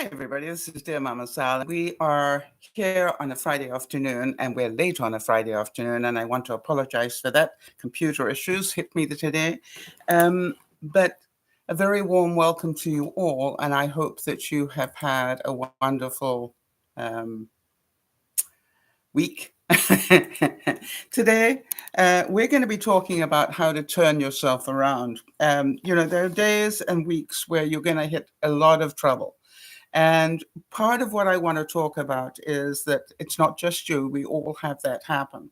Hi, everybody. This is DearMamaSal. We are here on a Friday afternoon, and we're late on a Friday afternoon, and I want to apologize for that. Computer issues hit me today. But a very warm welcome to you all, and I hope that you have had a wonderful week. Today, we're going to be talking about how to turn yourself around. There are days and weeks where you're going to hit a lot of trouble. And part of what I want to talk about is that it's not just you, we all have that happen.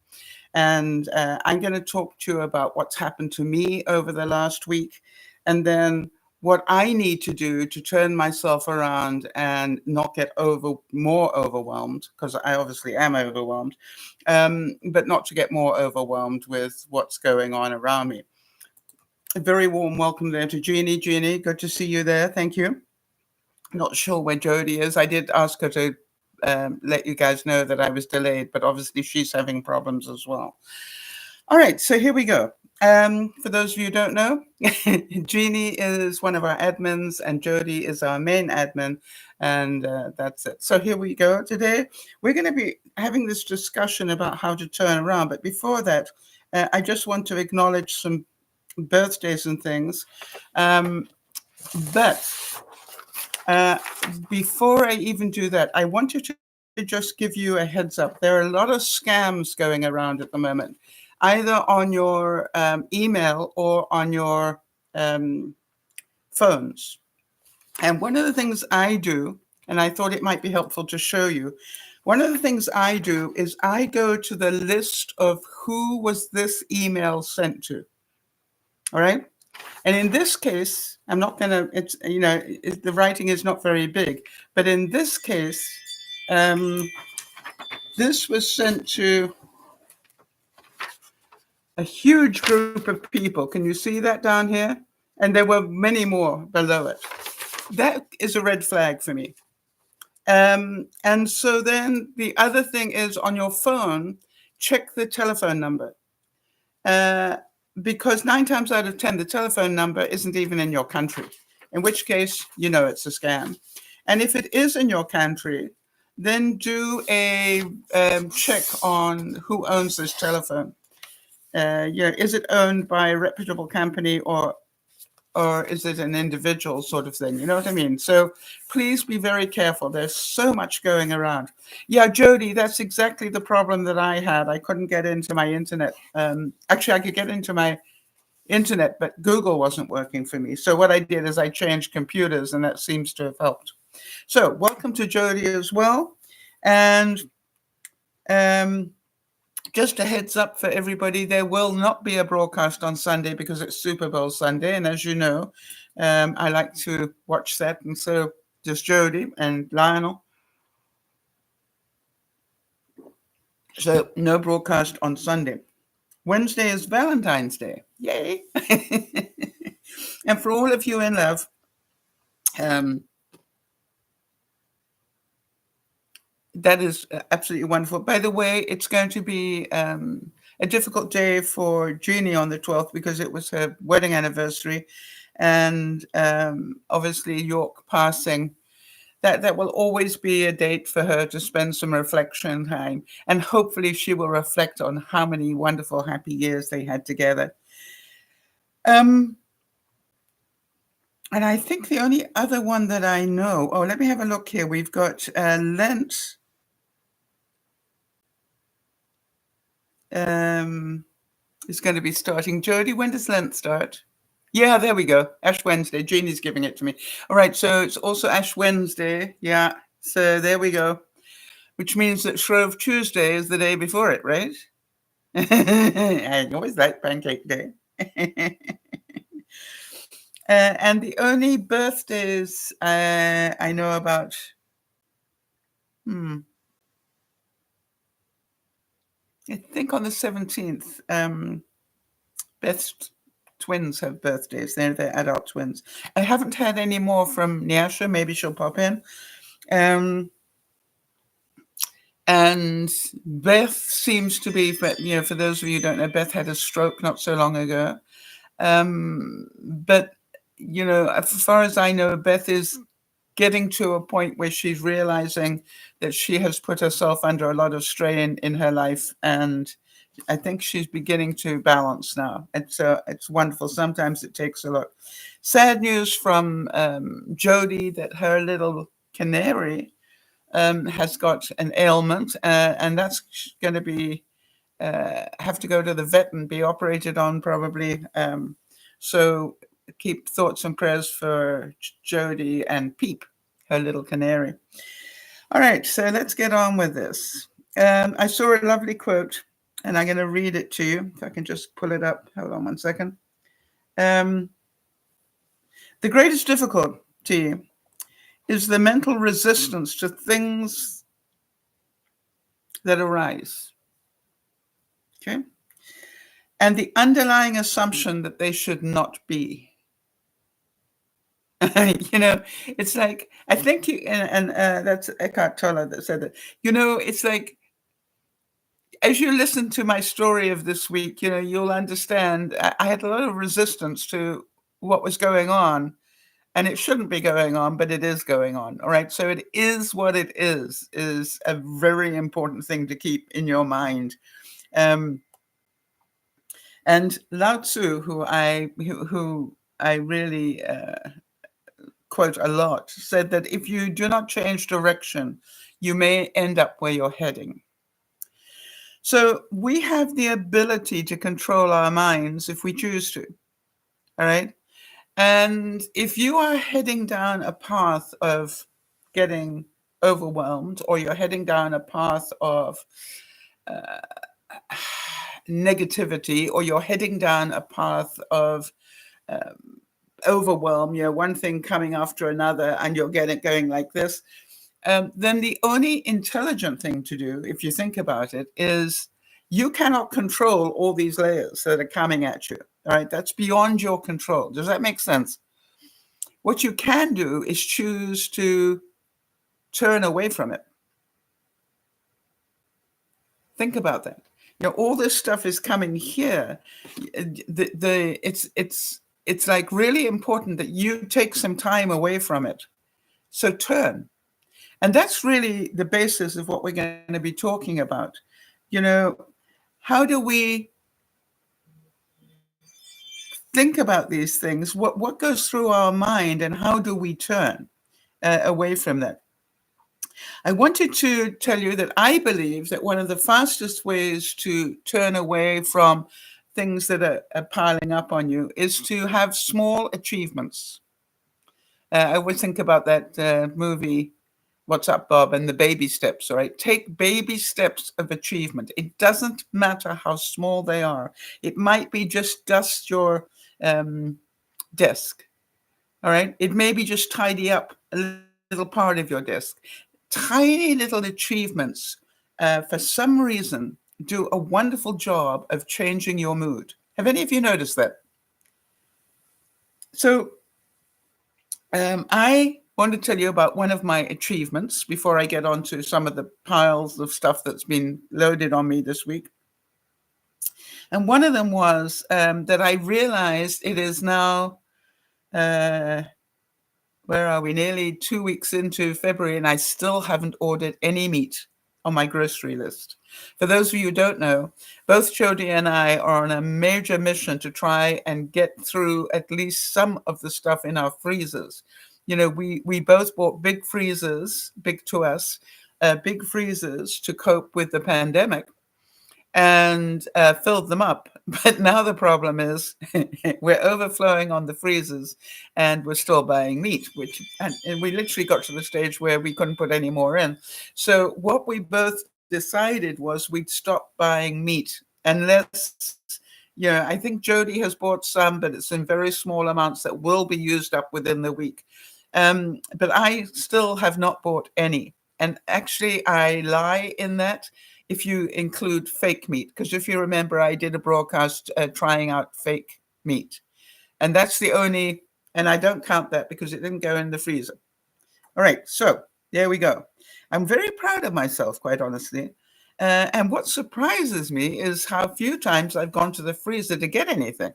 And I'm going to talk to you about what's happened to me over the last week, and then what I need to do to turn myself around and not get more overwhelmed, because I obviously am overwhelmed, but not to get more overwhelmed with what's going on around me. A very warm welcome there to Jeannie. Jeannie, good to see you there. Thank you. Not sure where Jody is. I did ask her to let you guys know that I was delayed, but obviously she's having problems as well. All right, so here we go. For those of you who don't know, Jeannie is one of our admins and Jody is our main admin, and that's it. So here we go. Today, we're going to be having this discussion about how to turn around. But before that, I just want to acknowledge some birthdays and things. Before I even do that, I wanted to just give you a heads up. There are a lot of scams going around at the moment, either on your email or on your phones. And one of the things I do, and I thought it might be helpful to show you, one of the things I do is I go to the list of who was this email sent to. All right. And in this case, I'm not going to, the writing is not very big, but in this case, this was sent to a huge group of people. Can you see that down here? And there were many more below it. That is a red flag for me. And so then the other thing is on your phone, check the telephone number. Because 9 times out of 10, the telephone number isn't even in your country, in which case, you know it's a scam. And if it is in your country, then do a check on who owns this telephone. Is it owned by a reputable company or is it an individual sort of thing? You know what I mean? So please be very careful. There's so much going around. Yeah, Jody, that's exactly the problem that I had. I couldn't get into my internet. Actually, I could get into my internet, but Google wasn't working for me. So what I did is I changed computers, and that seems to have helped. So welcome to Jody as well. And just a heads up for everybody, there will not be a broadcast on Sunday because it's Super Bowl Sunday. And as you know, I like to watch that. And so just Jody and Lionel. So no broadcast on Sunday. Wednesday is Valentine's Day. Yay. And for all of you in love, that is absolutely wonderful. By the way, it's going to be a difficult day for Jeannie on the 12th because it was her wedding anniversary. And obviously York passing, that will always be a date for her to spend some reflection time. And hopefully she will reflect on how many wonderful, happy years they had together. And I think the only other one that I know, let me have a look here. We've got Lent. Is going to be starting. Jody, when does Lent start? Yeah, there we go. Ash Wednesday. Jeannie's giving it to me. All right, so it's also Ash Wednesday. Yeah, so there we go. Which means that Shrove Tuesday is the day before it, right? I always like Pancake Day. And the only birthdays I know about, I think on the 17th, Beth's twins have birthdays. They're adult twins. I haven't had any more from Nyasha. Maybe she'll pop in. And Beth seems to be, for those of you who don't know, Beth had a stroke not so long ago. But, as far as I know, Beth is getting to a point where she's realizing that she has put herself under a lot of strain in her life, and I think she's beginning to balance now. It's wonderful. Sometimes it takes a lot. Sad news from Jody that her little canary has got an ailment, and that's going to be have to go to the vet and be operated on probably. So keep thoughts and prayers for Jody and Peep, her little canary. All right, so let's get on with this. I saw a lovely quote, and I'm going to read it to you. If I can just pull it up. Hold on one second. The greatest difficulty is the mental resistance to things that arise. Okay? And the underlying assumption that they should not be. It's like, I think that's Eckhart Tolle that said that. It's like, as you listen to my story of this week, you'll understand I had a lot of resistance to what was going on, and it shouldn't be going on, but it is going on. All right. So it is what it is a very important thing to keep in your mind. And Lao Tzu, who I really quote a lot, said that if you do not change direction, you may end up where you're heading. So we have the ability to control our minds if we choose to. All right. And if you are heading down a path of getting overwhelmed, or you're heading down a path of negativity, or you're heading down a path of overwhelm, one thing coming after another, and you're going like this, then the only intelligent thing to do, if you think about it, is you cannot control all these layers that are coming at you. All right, that's beyond your control. Does that make sense? What you can do is choose to turn away from it. Think about that. All this stuff is coming here. It's like really important that you take some time away from it. So turn. And that's really the basis of what we're going to be talking about. How do we think about these things? What goes through our mind, and how do we turn away from that? I wanted to tell you that I believe that one of the fastest ways to turn away from things that are piling up on you is to have small achievements. I always think about that movie, What's Up, Bob, and the baby steps, all right? Take baby steps of achievement. It doesn't matter how small they are. It might be just dust your desk, all right? It may be just tidy up a little part of your desk. Tiny little achievements, for some reason, do a wonderful job of changing your mood. Have any of you noticed that? So I want to tell you about one of my achievements before I get on to some of the piles of stuff that's been loaded on me this week. And one of them was that I realized it is now, where are we? Nearly 2 weeks into February, and I still haven't ordered any meat on my grocery list. For those of you who don't know, both Jody and I are on a major mission to try and get through at least some of the stuff in our freezers. We both bought big freezers, big to us, big freezers to cope with the pandemic, and filled them up. But now the problem is we're overflowing on the freezers, and we're still buying meat, and we literally got to the stage where we couldn't put any more in. So what we both decided was we'd stop buying meat unless, I think Jody has bought some, but it's in very small amounts that will be used up within the week. But I still have not bought any. And actually, I lie in that if you include fake meat, because if you remember, I did a broadcast trying out fake meat. And that's the only, and I don't count that because it didn't go in the freezer. All right, so there we go. I'm very proud of myself, quite honestly. And what surprises me is how few times I've gone to the freezer to get anything.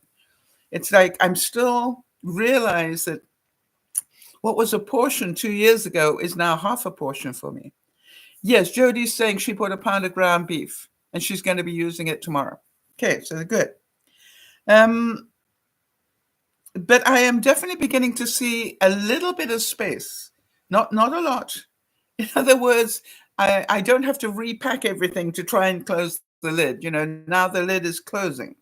It's like I'm still realize that What was a portion 2 years ago is now half a portion for me. Yes, Jodie's saying she bought a pound of ground beef and she's going to be using it tomorrow. Okay, so they're good. But I am definitely beginning to see a little bit of space, not a lot. In other words, I don't have to repack everything to try and close the lid. Now the lid is closing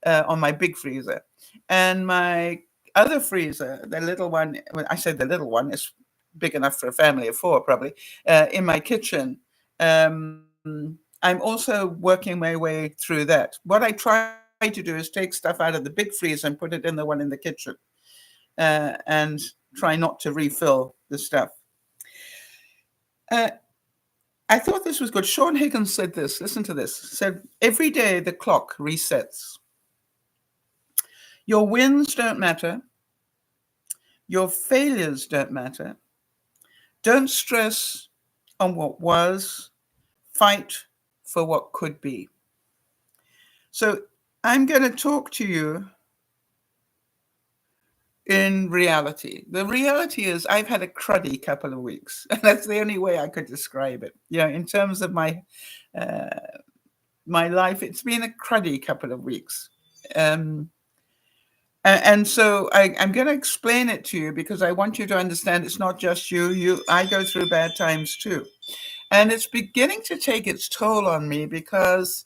on my big freezer. And my other freezer, the little one, well, I said the little one is big enough for a family of 4 probably, in my kitchen. I'm also working my way through that. What I try to do is take stuff out of the big freezer and put it in the one in the kitchen, and try not to refill the stuff. I thought this was good. Sean Higgins said this. Listen to this. Said, every day the clock resets. Your wins don't matter. Your failures don't matter. Don't stress on what was. Fight for what could be. So I'm going to talk to you in reality. The reality is I've had a cruddy couple of weeks. That's the only way I could describe it. In terms of my life, it's been a cruddy couple of weeks. And so I'm going to explain it to you because I want you to understand it's not just you. I go through bad times too. And it's beginning to take its toll on me because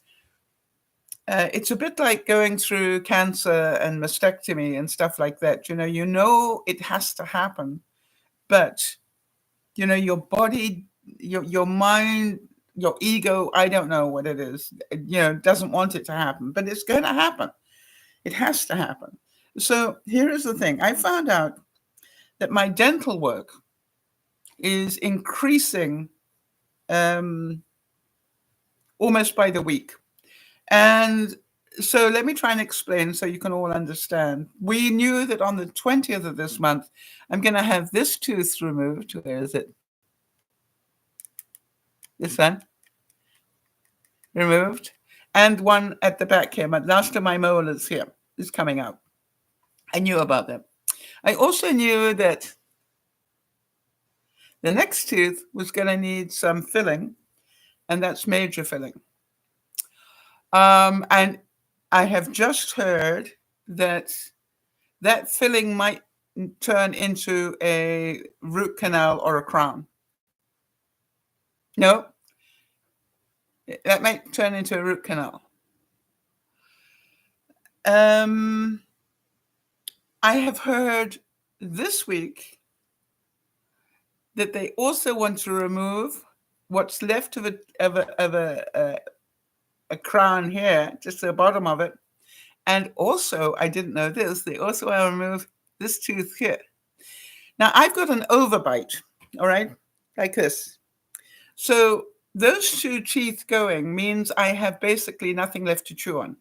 it's a bit like going through cancer and mastectomy and stuff like that. It has to happen, but your body, your mind, your ego, I don't know what it is, doesn't want it to happen, but it's going to happen. It has to happen. So here is the thing. I found out that my dental work is increasing almost by the week. And so let me try and explain so you can all understand. We knew that on the 20th of this month, I'm going to have this tooth removed. Where is it? This one. Removed. And one at the back here. My last of my molars here is coming out. I knew about that. I also knew that the next tooth was going to need some filling, and that's major filling. And I have just heard that filling might turn into a root canal or a crown. No, that might turn into a root canal. I have heard this week that they also want to remove what's left of a crown here, just the bottom of it. And also, I didn't know this, they also want to remove this tooth here. Now, I've got an overbite, all right, like this. So those 2 teeth going means I have basically nothing left to chew on.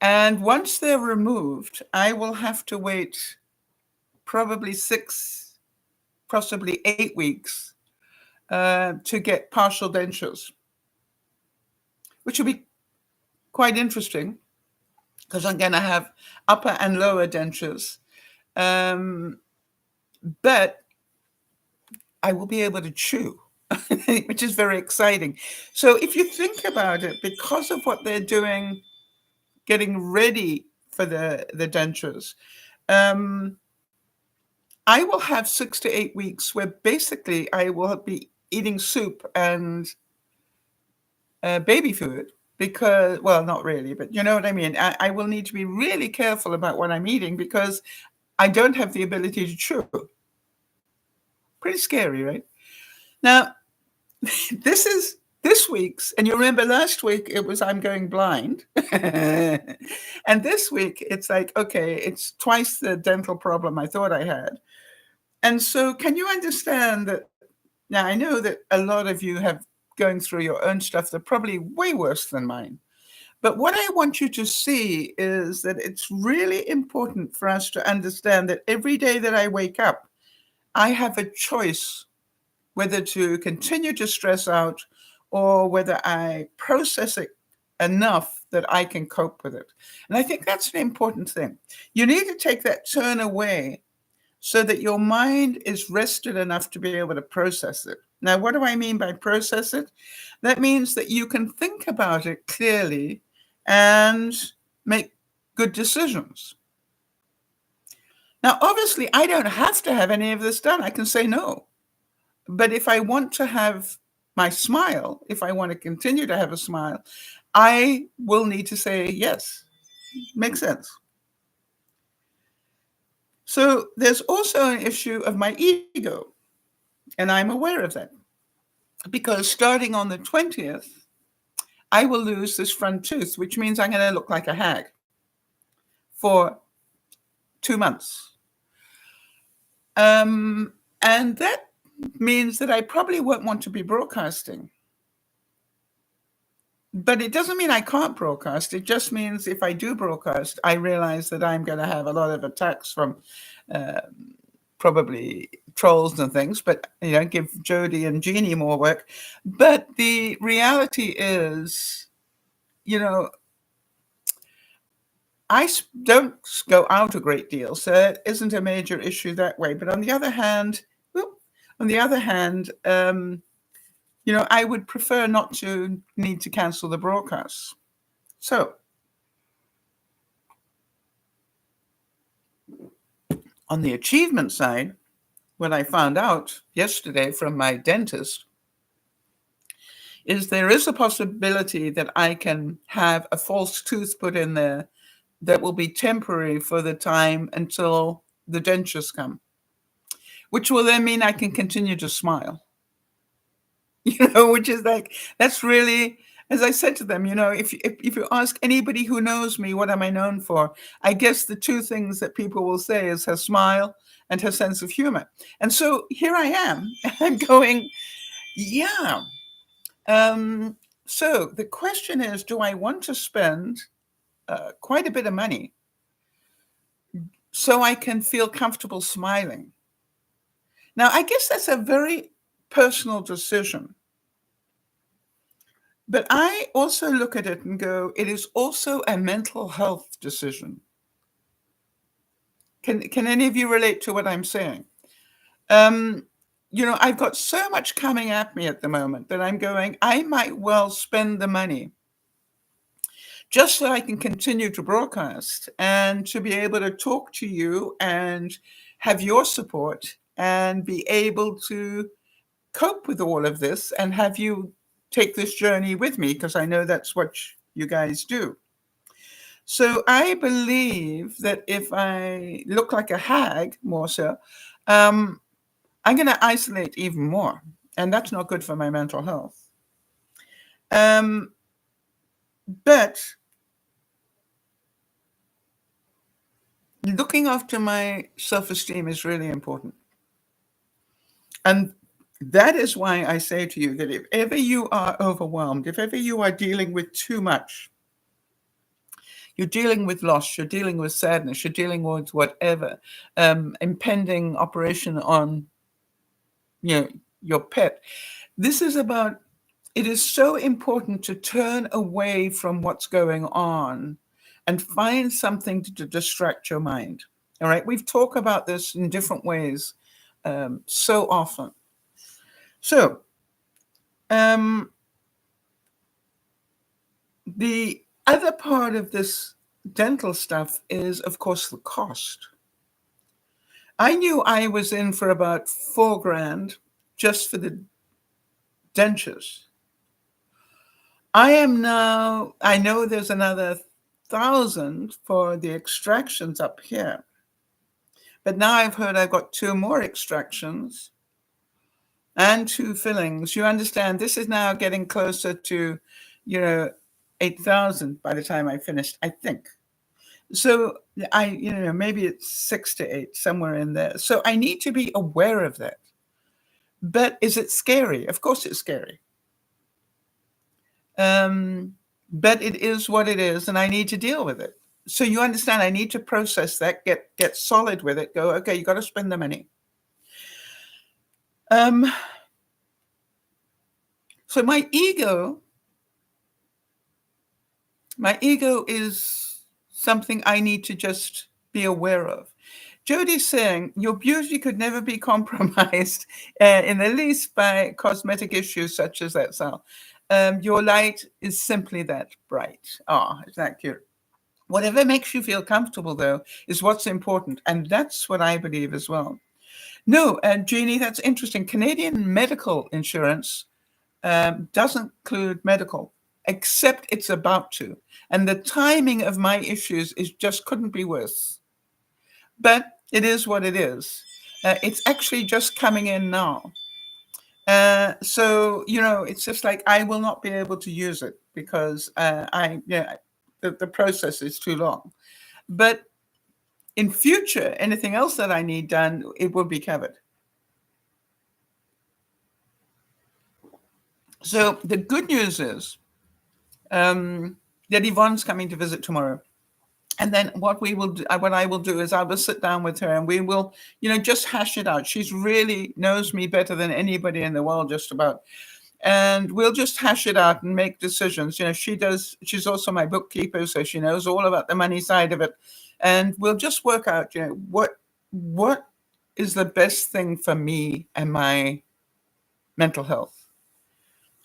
And once they're removed, I will have to wait probably 6, possibly 8 weeks to get partial dentures, which will be quite interesting because I'm going to have upper and lower dentures. But I will be able to chew, which is very exciting. So if you think about it, because of what they're doing, getting ready for the dentures, I will have 6 to 8 weeks where basically I will be eating soup and baby food because, well, not really, but you know what I mean? I will need to be really careful about what I'm eating because I don't have the ability to chew. Pretty scary, right? Now, this is this week's, and you remember last week it was I'm going blind. And this week it's like, okay, it's twice the dental problem I thought I had. And so can you understand that? Now, I know that a lot of you have going through your own stuff that are probably way worse than mine. But what I want you to see is that it's really important for us to understand that every day that I wake up, I have a choice whether to continue to stress out or whether I process it enough that I can cope with it. And I think that's an important thing. You need to take that turn away so that your mind is rested enough to be able to process it. Now, what do I mean by process it? That means that you can think about it clearly and make good decisions. Now, obviously, I don't have to have any of this done. I can say no. But if I want to have my smile, if I want to continue to have a smile, I will need to say yes. Makes sense. So there's also an issue of my ego, and I'm aware of that. Because starting on the 20th, I will lose this front tooth, which means I'm going to look like a hag for 2 months. And that means that I probably won't want to be broadcasting. But it doesn't mean I can't broadcast. It just means if I do broadcast, I realize that I'm going to have a lot of attacks from probably trolls and things, but give Jody and Jeannie more work. But the reality is, I don't go out a great deal, so it isn't a major issue that way. But on the other hand, I would prefer not to need to cancel the broadcasts. So, on the achievement side, what I found out yesterday from my dentist is there is a possibility that I can have a false tooth put in there that will be temporary for the time until the dentures come, which will then mean I can continue to smile. Which is like, that's really, as I said to them, if you ask anybody who knows me, what am I known for? I guess the two things that people will say is her smile and her sense of humor. And so here I am, I'm going, yeah. So the question is, do I want to spend quite a bit of money so I can feel comfortable smiling? Now, I guess that's a very personal decision. But I also look at it and go, it is also a mental health decision. Can any of you relate to what I'm saying? I've got so much coming at me at the moment that I'm going, I might well spend the money just so I can continue to broadcast and to be able to talk to you and have your support and be able to cope with all of this and have you take this journey with me, because I know that's what you guys do. So I believe that if I look like a hag more so, I'm going to isolate even more, and that's not good for my mental health. But looking after my self-esteem is really important. And that is why I say to you that if ever you are overwhelmed, if ever you are dealing with too much, you're dealing with loss, you're dealing with sadness, you're dealing with whatever, impending operation on your pet. This is about, it is so important to turn away from what's going on and find something to distract your mind. All right. We've talked about this in different ways so often. So, the other part of this dental stuff is, of course, the cost. I knew I was in for about $4,000 just for the dentures. I know there's another 1,000 for the extractions up here. But now I've heard I've got 2 more extractions and 2 fillings. You understand, this is now getting closer to, 8,000 by the time I finished, I think. So maybe it's 6 to 8, somewhere in there. So I need to be aware of that. But is it scary? Of course it's scary. But it is what it is, and I need to deal with it. So you understand, I need to process that, get solid with it, go, okay, you got to spend the money. So my ego, My ego is something I need to just be aware of. Jodie's saying your beauty could never be compromised in the least by cosmetic issues such as that, Sal. Your light is simply that bright. Ah, is that cute? Whatever makes you feel comfortable, though, is what's important. And that's what I believe as well. No, and Jeannie, that's interesting. Canadian medical insurance doesn't include medical, except it's about to. And the timing of my issues is just couldn't be worse. But it is what it is. It's actually just coming in now. So, it's just like I will not be able to use it because the process is too long. But in future, anything else that I need done, it will be covered. So the good news is that Yvonne's coming to visit tomorrow. And then what I will do is I will sit down with her and we will, just hash it out. She's really knows me better than anybody in the world, just about. And we'll just hash it out and make decisions. She's also my bookkeeper, so she knows all about the money side of it. And we'll just work out, what is the best thing for me and my mental health.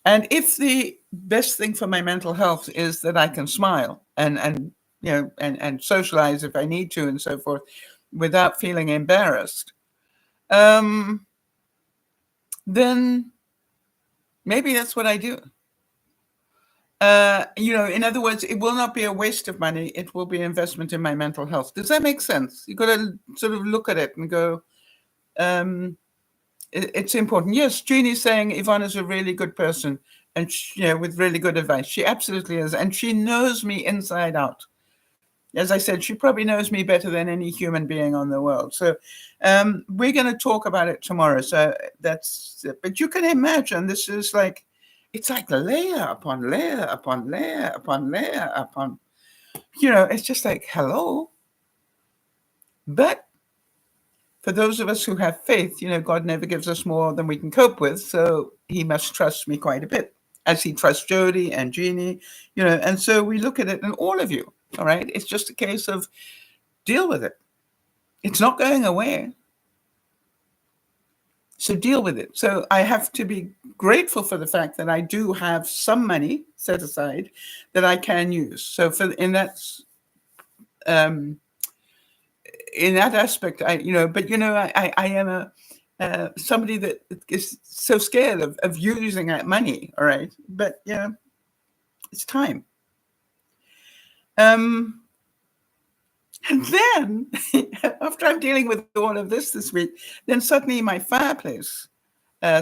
And if the best thing for my mental health is that I can smile and socialize if I need to and so forth without feeling embarrassed, then maybe that's what I do. In other words, it will not be a waste of money. It will be investment in my mental health. Does that make sense? You've got to sort of look at it and go, it's important. Yes, Jeannie's saying Yvonne is a really good person and with really good advice. She absolutely is. And she knows me inside out. As I said, she probably knows me better than any human being on the world. So we're going to talk about it tomorrow. So but you can imagine this is like, it's like layer upon layer upon layer upon layer upon, it's just like, hello. But for those of us who have faith, God never gives us more than we can cope with. So he must trust me quite a bit, as he trusts Jodie and Jeannie, and so we look at it, and all of you, all right? It's just a case of deal with it. It's not going away. So deal with it. So I have to be grateful for the fact that I do have some money set aside that I can use. So in that aspect, I am somebody that is so scared of using that money. All right. But it's time. And then after I'm dealing with all of this week, then suddenly my fireplace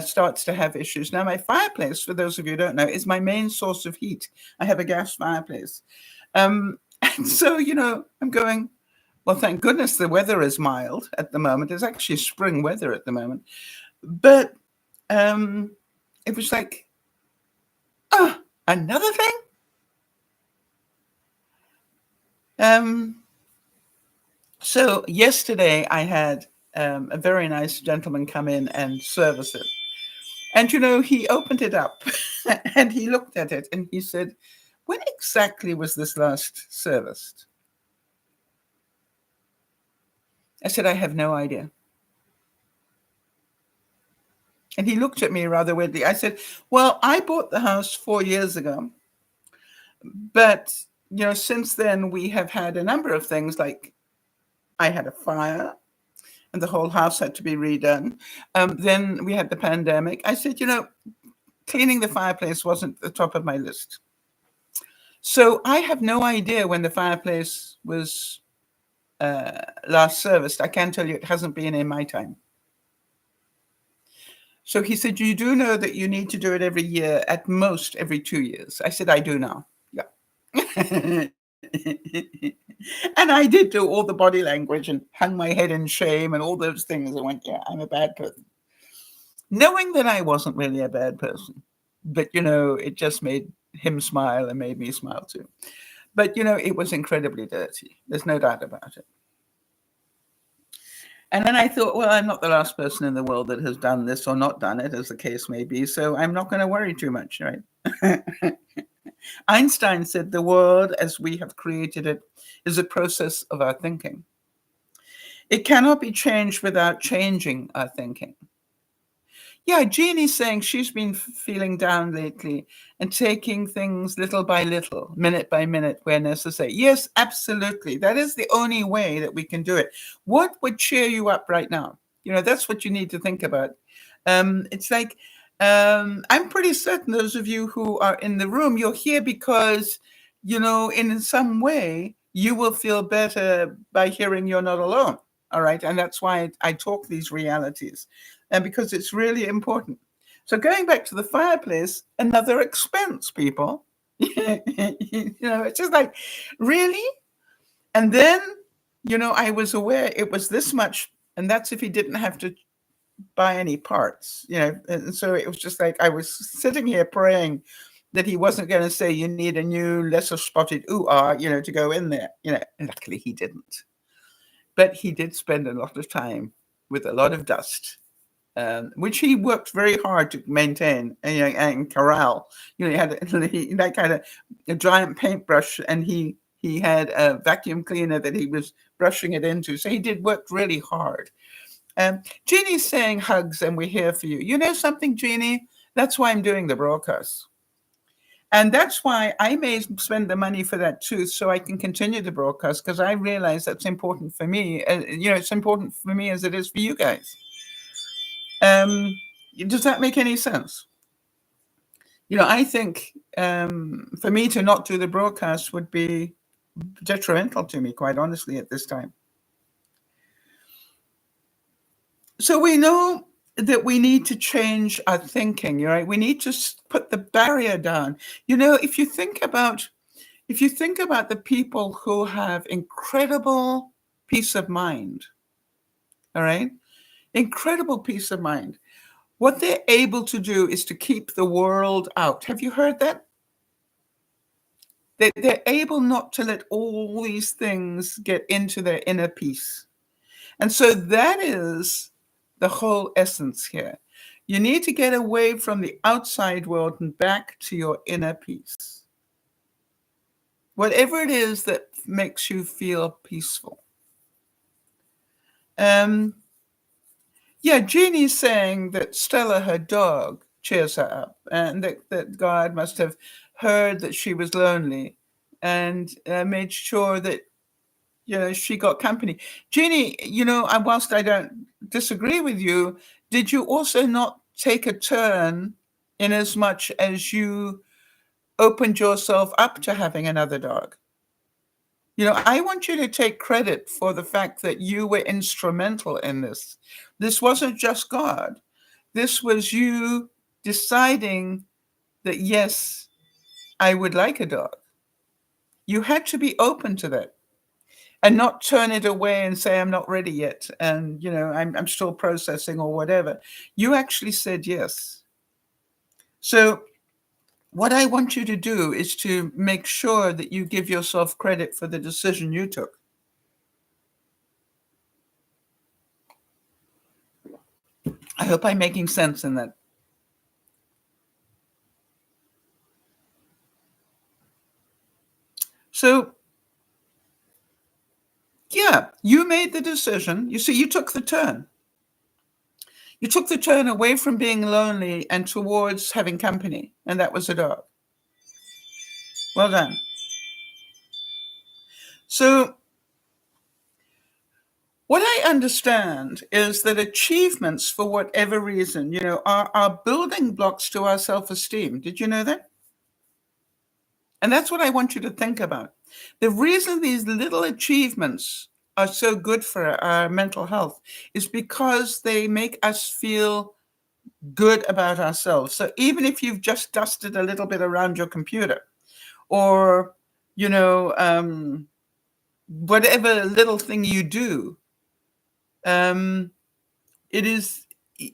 starts to have issues. Now, my fireplace, for those of you who don't know, is my main source of heat. I have a gas fireplace. And so, I'm going, well, thank goodness the weather is mild at the moment. It's actually spring weather at the moment. But it was like, another thing? So yesterday I had a very nice gentleman come in and service it. And, he opened it up and he looked at it and he said, when exactly was this last serviced? I said, I have no idea. And he looked at me rather weirdly. I said, well, I bought the house 4 years ago. But, since then we have had a number of things, like I had a fire and the whole house had to be redone. Then we had the pandemic. I said, cleaning the fireplace wasn't the top of my list. So I have no idea when the fireplace was last serviced. I can tell you it hasn't been in my time. So he said, you do know that you need to do it every year, at most every 2 years. I said, I do now. Yeah. And I did do all the body language and hung my head in shame and all those things. I went, yeah, I'm a bad person. Knowing that I wasn't really a bad person, but, it just made him smile and made me smile too. But, it was incredibly dirty. There's no doubt about it. And then I thought, well, I'm not the last person in the world that has done this or not done it, as the case may be. So I'm not going to worry too much, right? Einstein said the world as we have created it is a process of our thinking. It cannot be changed without changing our thinking. Yeah, Jeannie's saying she's been feeling down lately and taking things little by little, minute by minute, where necessary. Yes, absolutely. That is the only way that we can do it. What would cheer you up right now? That's what you need to think about. It's like, I'm pretty certain those of you who are in the room, you're here because, in some way, you will feel better by hearing you're not alone. All right. And that's why I talk these realities, and because it's really important. So going back to the fireplace, another expense, people. It's just like, really? And then, I was aware it was this much, and that's if he didn't have to buy any parts, and so it was just like I was sitting here praying that he wasn't going to say you need a new lesser spotted to go in there, and luckily he didn't. But he did spend a lot of time with a lot of dust, which he worked very hard to maintain and corral. He had that kind of a giant paintbrush, and he had a vacuum cleaner that he was brushing it into. So he did work really hard. Jeannie's saying hugs, and we're here for you. You know something, Jeannie? That's why I'm doing the broadcast. And that's why I may spend the money for that too, so I can continue the broadcast, because I realize that's important for me. It's important for me as it is for you guys. Does that make any sense? I think for me to not do the broadcast would be detrimental to me, quite honestly, at this time. So we know that we need to change our thinking, right? We need to put the barrier down. If you think about the people who have incredible peace of mind, all right? Incredible peace of mind. What they're able to do is to keep the world out. Have you heard that? They're able not to let all these things get into their inner peace. And so that is the whole essence here. You need to get away from the outside world and back to your inner peace. Whatever it is that makes you feel peaceful. Jeannie's saying that Stella, her dog, cheers her up, and that God must have heard that she was lonely and made sure that she got company. Jeannie, whilst I don't disagree with you, did you also not take a turn in as much as you opened yourself up to having another dog? I want you to take credit for the fact that you were instrumental in this. This wasn't just God. This was you deciding that, yes, I would like a dog. You had to be open to that. And not turn it away and say, I'm not ready yet. And, I'm still processing or whatever. You actually said yes. So what I want you to do is to make sure that you give yourself credit for the decision you took. I hope I'm making sense in that. So, you made the decision. You see, you took the turn. You took the turn away from being lonely and towards having company, and that was a dog. Well done. So, what I understand is that achievements, for whatever reason, are building blocks to our self-esteem. Did you know that? And that's what I want you to think about. The reason these little achievements are so good for our mental health is because they make us feel good about ourselves. So even if you've just dusted a little bit around your computer, or, whatever little thing you do, it is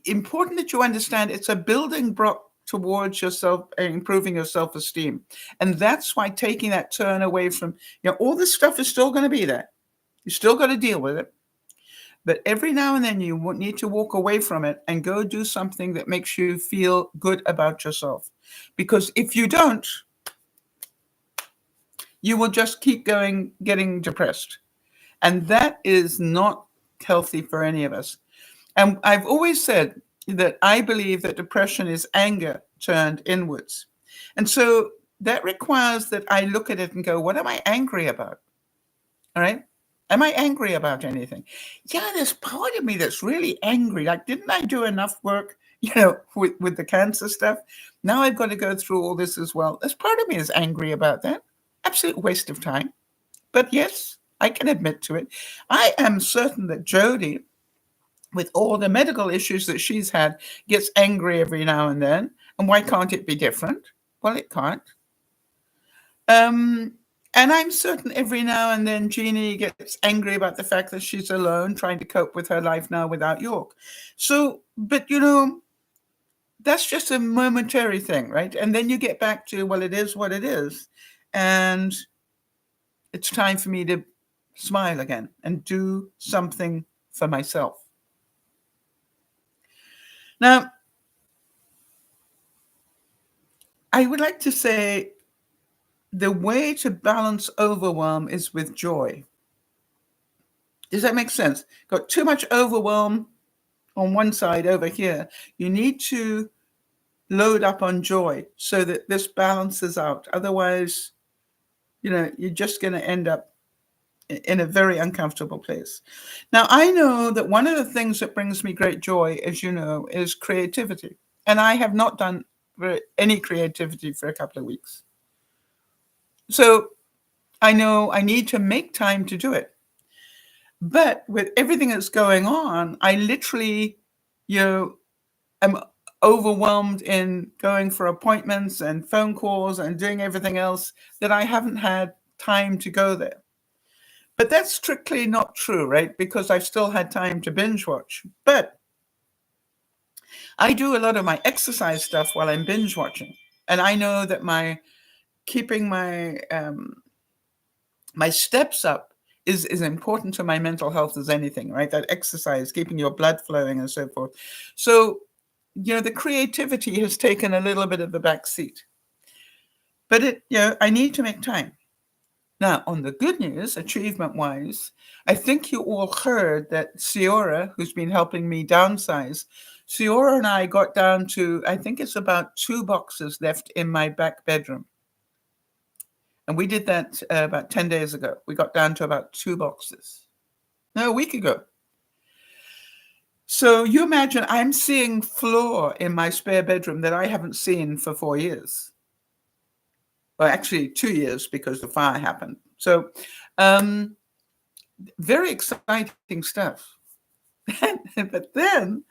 important that you understand it's a building block towards yourself and improving your self-esteem. And that's why taking that turn away from, all this stuff is still going to be there. You still got to deal with it. But every now and then you need to walk away from it and go do something that makes you feel good about yourself. Because if you don't, you will just keep going, getting depressed. And that is not healthy for any of us. And I've always said that I believe that depression is anger turned inwards. And so that requires that I look at it and go, what am I angry about? All right. Am I angry about anything? Yeah, there's part of me that's really angry. Like, didn't I do enough work, with the cancer stuff? Now I've got to go through all this as well. There's part of me is angry about that. Absolute waste of time. But yes, I can admit to it. I am certain that Jody, with all the medical issues that she's had, gets angry every now and then. And why can't it be different? Well, it can't. And I'm certain every now and then Jeannie gets angry about the fact that she's alone trying to cope with her life now without York. So, but that's just a momentary thing, right? And then you get back to, well, it is what it is. And it's time for me to smile again and do something for myself. Now, I would like to say the way to balance overwhelm is with joy. Does that make sense? Got too much overwhelm on one side over here. You need to load up on joy so that this balances out. Otherwise, you're just going to end up in a very uncomfortable place. Now, I know that one of the things that brings me great joy, as you know, is creativity. And I have not done any creativity for a couple of weeks. So I know I need to make time to do it. But with everything that's going on, I literally, am overwhelmed in going for appointments and phone calls and doing everything else that I haven't had time to go there. But that's strictly not true, right? Because I've still had time to binge watch. But I do a lot of my exercise stuff while I'm binge watching. And I know that keeping my steps up is important to my mental health as anything, right? That exercise, keeping your blood flowing and so forth. So, the creativity has taken a little bit of the back seat. But I need to make time. Now, on the good news, achievement-wise, I think you all heard that Ciora, who's been helping me downsize, Ciora and I got down to, I think it's about 2 boxes left in my back bedroom. And we did that about 10 days ago. We got down to about 2 boxes. No, a week ago. So you imagine I'm seeing floor in my spare bedroom that I haven't seen for 4 years. Well, actually 2 years because the fire happened. So very exciting stuff. But then,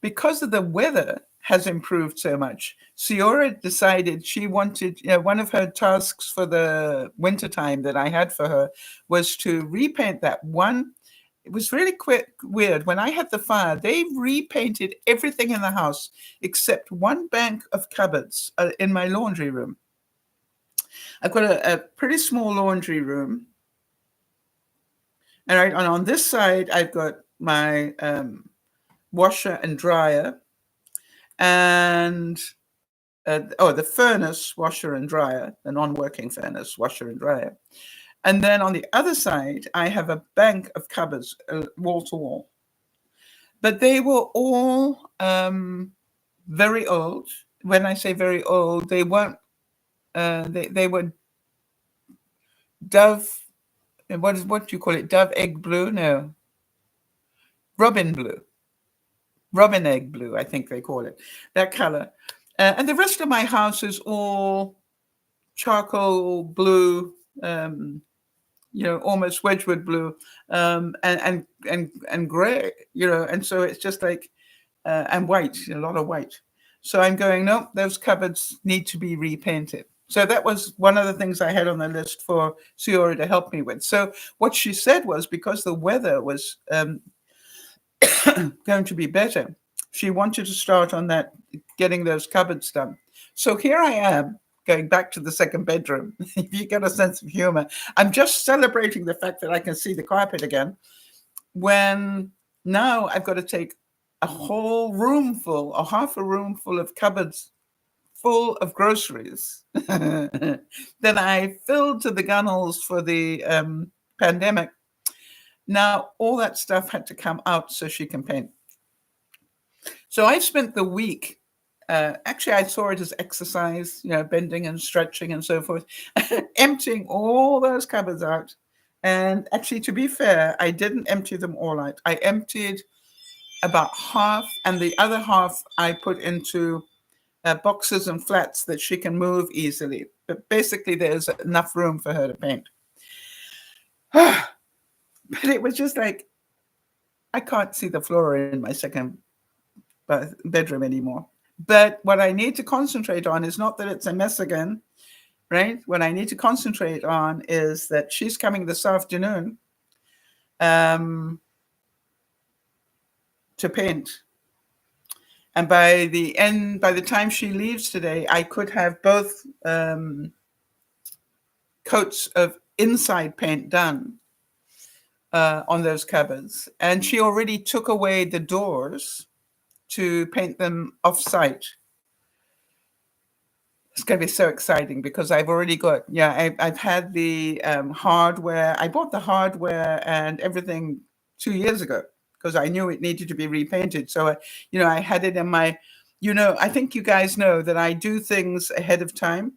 because of the weather has improved so much, Ciora decided she wanted, one of her tasks for the wintertime that I had for her was to repaint that one. It was really weird. When I had the fire, they repainted everything in the house except one bank of cupboards in my laundry room. I've got a pretty small laundry room. All right, and on this side, I've got my washer and dryer, and the furnace, washer and dryer, the non-working furnace, washer and dryer. And then on the other side, I have a bank of cupboards, wall to wall. But they were all very old. When I say very old, they weren't. They were Dove. What do you call it? Dove egg blue? No. Robin blue. Robin egg blue, I think they call it. That color. And the rest of my house is all charcoal blue. Almost Wedgwood blue, and gray, and so it's just like, and white, a lot of white. So I'm going, no, those cupboards need to be repainted. So that was one of the things I had on the list for Ciora to help me with. So what she said was, because the weather was going to be better, she wanted to start on that, getting those cupboards done. So here I am, going back to the second bedroom. If you get a sense of humor, I'm just celebrating the fact that I can see the carpet again, when now I've got to take a whole room full, or half a room full of cupboards full of groceries that I filled to the gunnels for the pandemic. Now, all that stuff had to come out so she can paint. So I spent the week, actually, I saw it as exercise, bending and stretching and so forth, emptying all those cupboards out. And actually, to be fair, I didn't empty them all out. I emptied about half, and the other half I put into boxes and flats that she can move easily. But basically, there's enough room for her to paint. But it was just like, I can't see the floor in my second bedroom anymore. But what I need to concentrate on is not that it's a mess again, right? What I need to concentrate on is that she's coming this afternoon to paint. And by the time she leaves today, I could have both coats of inside paint done on those cupboards. And she already took away the doors to paint them off-site. It's going to be so exciting because I've already got, I've had the hardware. I bought the hardware and everything 2 years ago because I knew it needed to be repainted. So, I had it in my, I think you guys know that I do things ahead of time,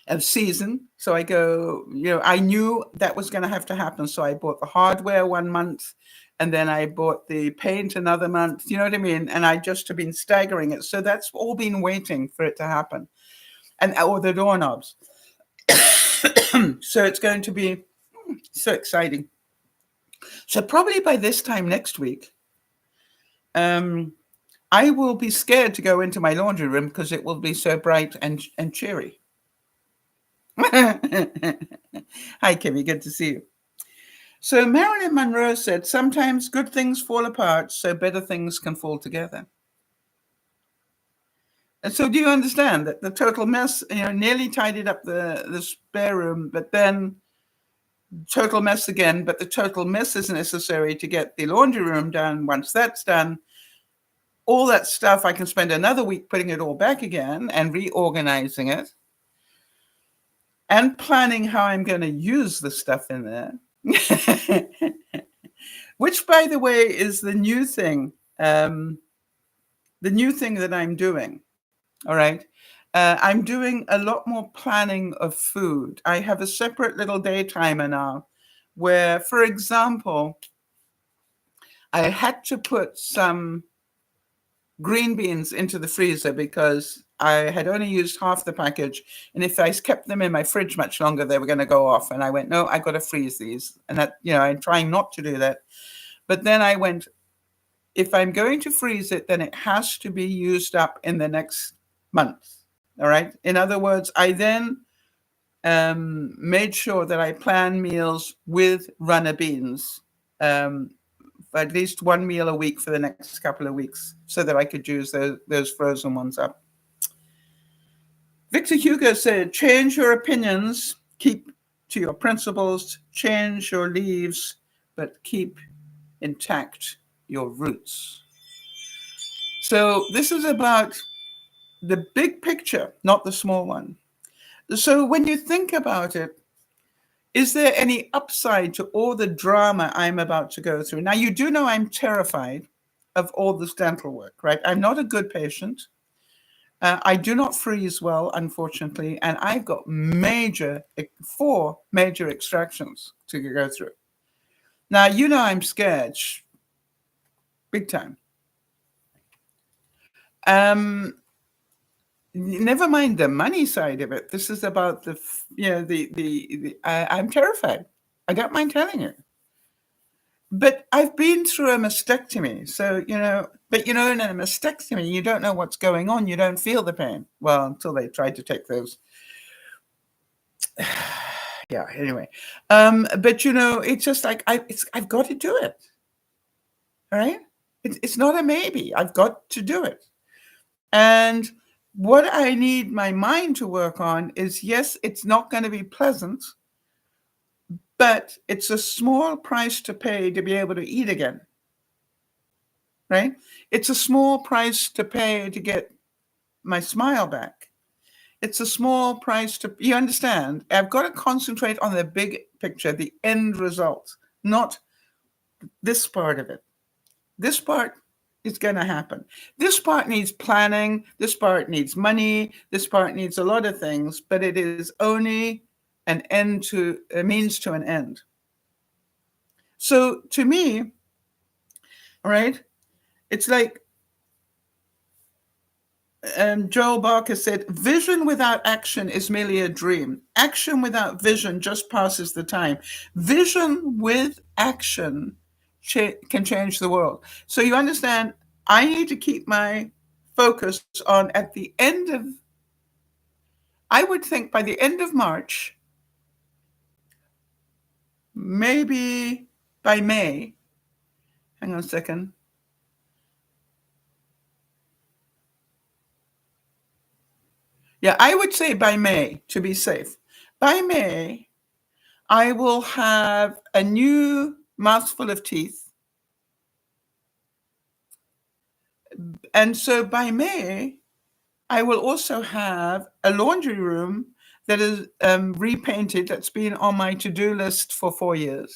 of season. So I go, I knew that was going to have to happen. So I bought the hardware 1 month. And then I bought the paint another month, you know what I mean? And I just have been staggering it. So that's all been waiting for it to happen. Or the doorknobs. So it's going to be so exciting. So probably by this time next week, I will be scared to go into my laundry room because it will be so bright and cheery. Hi, Kimmy. Good to see you. So Marilyn Monroe said, sometimes good things fall apart so better things can fall together. And so do you understand that the total mess, nearly tidied up the spare room, but then total mess again, but the total mess is necessary to get the laundry room done. Once that's done, all that stuff, I can spend another week putting it all back again and reorganizing it and planning how I'm going to use the stuff in there. Which, by the way, is the new thing. The new thing that I'm doing. All right. I'm doing a lot more planning of food. I have a separate little day timer now where, for example, I had to put some green beans into the freezer because I had only used half the package. And if I kept them in my fridge much longer, they were going to go off. And I went, no, I got to freeze these. And that, I'm trying not to do that. But then I went, if I'm going to freeze it, then it has to be used up in the next month. All right. In other words, I then made sure that I plan meals with runner beans, at least one meal a week for the next couple of weeks so that I could use those frozen ones up. Victor Hugo said, change your opinions, keep to your principles, change your leaves, but keep intact your roots. So this is about the big picture, not the small one. So when you think about it, is there any upside to all the drama I'm about to go through? Now, you do know I'm terrified of all this dental work, right? I'm not a good patient. I do not freeze well, unfortunately, and I've got 4 major extractions to go through. Now, I'm scared, big time. Never mind the money side of it. This is about I'm terrified. I don't mind telling you. But I've been through a mastectomy. So, but in a mastectomy, you don't know what's going on. You don't feel the pain. Well, until they tried to take those. Yeah, anyway. But, it's just like, I've got to do it. All right? It's not a maybe. I've got to do it. And what I need my mind to work on is, yes, it's not going to be pleasant, but it's a small price to pay to be able to eat again, right? It's a small price to pay to get my smile back. It's a small price to, you understand? I've got to concentrate on the big picture, the end result, not this part of it. This part is going to happen. This part needs planning. This part needs money. This part needs a lot of things, but it is only an end to a means to an end. So to me, right, it's like Joel Barker said, vision without action is merely a dream. Action without vision just passes the time. Vision with action can change the world. So you understand, I need to keep my focus on at the end of, I would think by the end of March, maybe by May, hang on a second. Yeah, I would say by May to be safe. By May, I will have a new mouthful of teeth. And so by May, I will also have a laundry room that is repainted, that's been on my to-do list for 2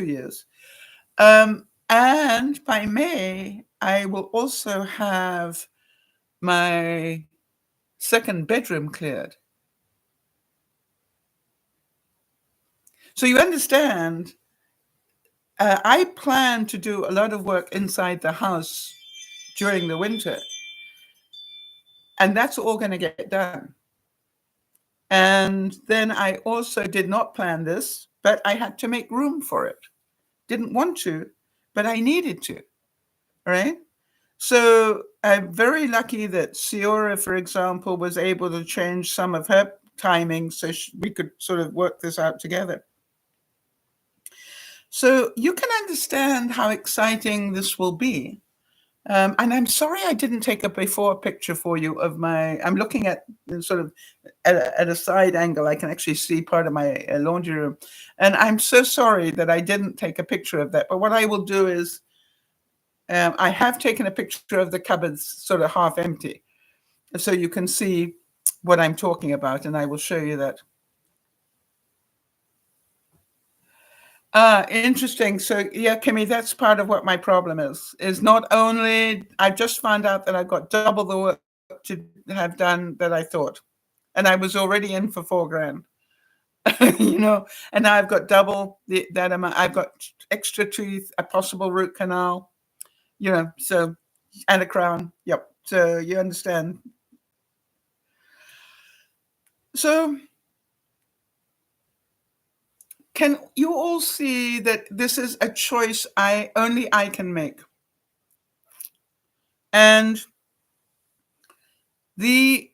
years. And by May, I will also have my second bedroom cleared. So you understand, I plan to do a lot of work inside the house during the winter. And that's all going to get done. And then I also did not plan this, but I had to make room for it. Didn't want to, but I needed to, right? So I'm very lucky that Ciora, for example, was able to change some of her timing so we could sort of work this out together. So you can understand how exciting this will be. And I'm sorry I didn't take a before picture for you of I'm looking at sort of at a side angle. I can actually see part of my laundry room. And I'm so sorry that I didn't take a picture of that. But what I will do is I have taken a picture of the cupboards sort of half empty. So you can see what I'm talking about. And I will show you that. Interesting. So yeah, Kimmy, that's part of what my problem is not only, I just found out that I've got double the work to have done that I thought. And I was already in for $4,000, and now I've got double that amount. I've got extra teeth, a possible root canal, so, and a crown. Yep. So you understand. So can you all see that this is a choice only I can make? And the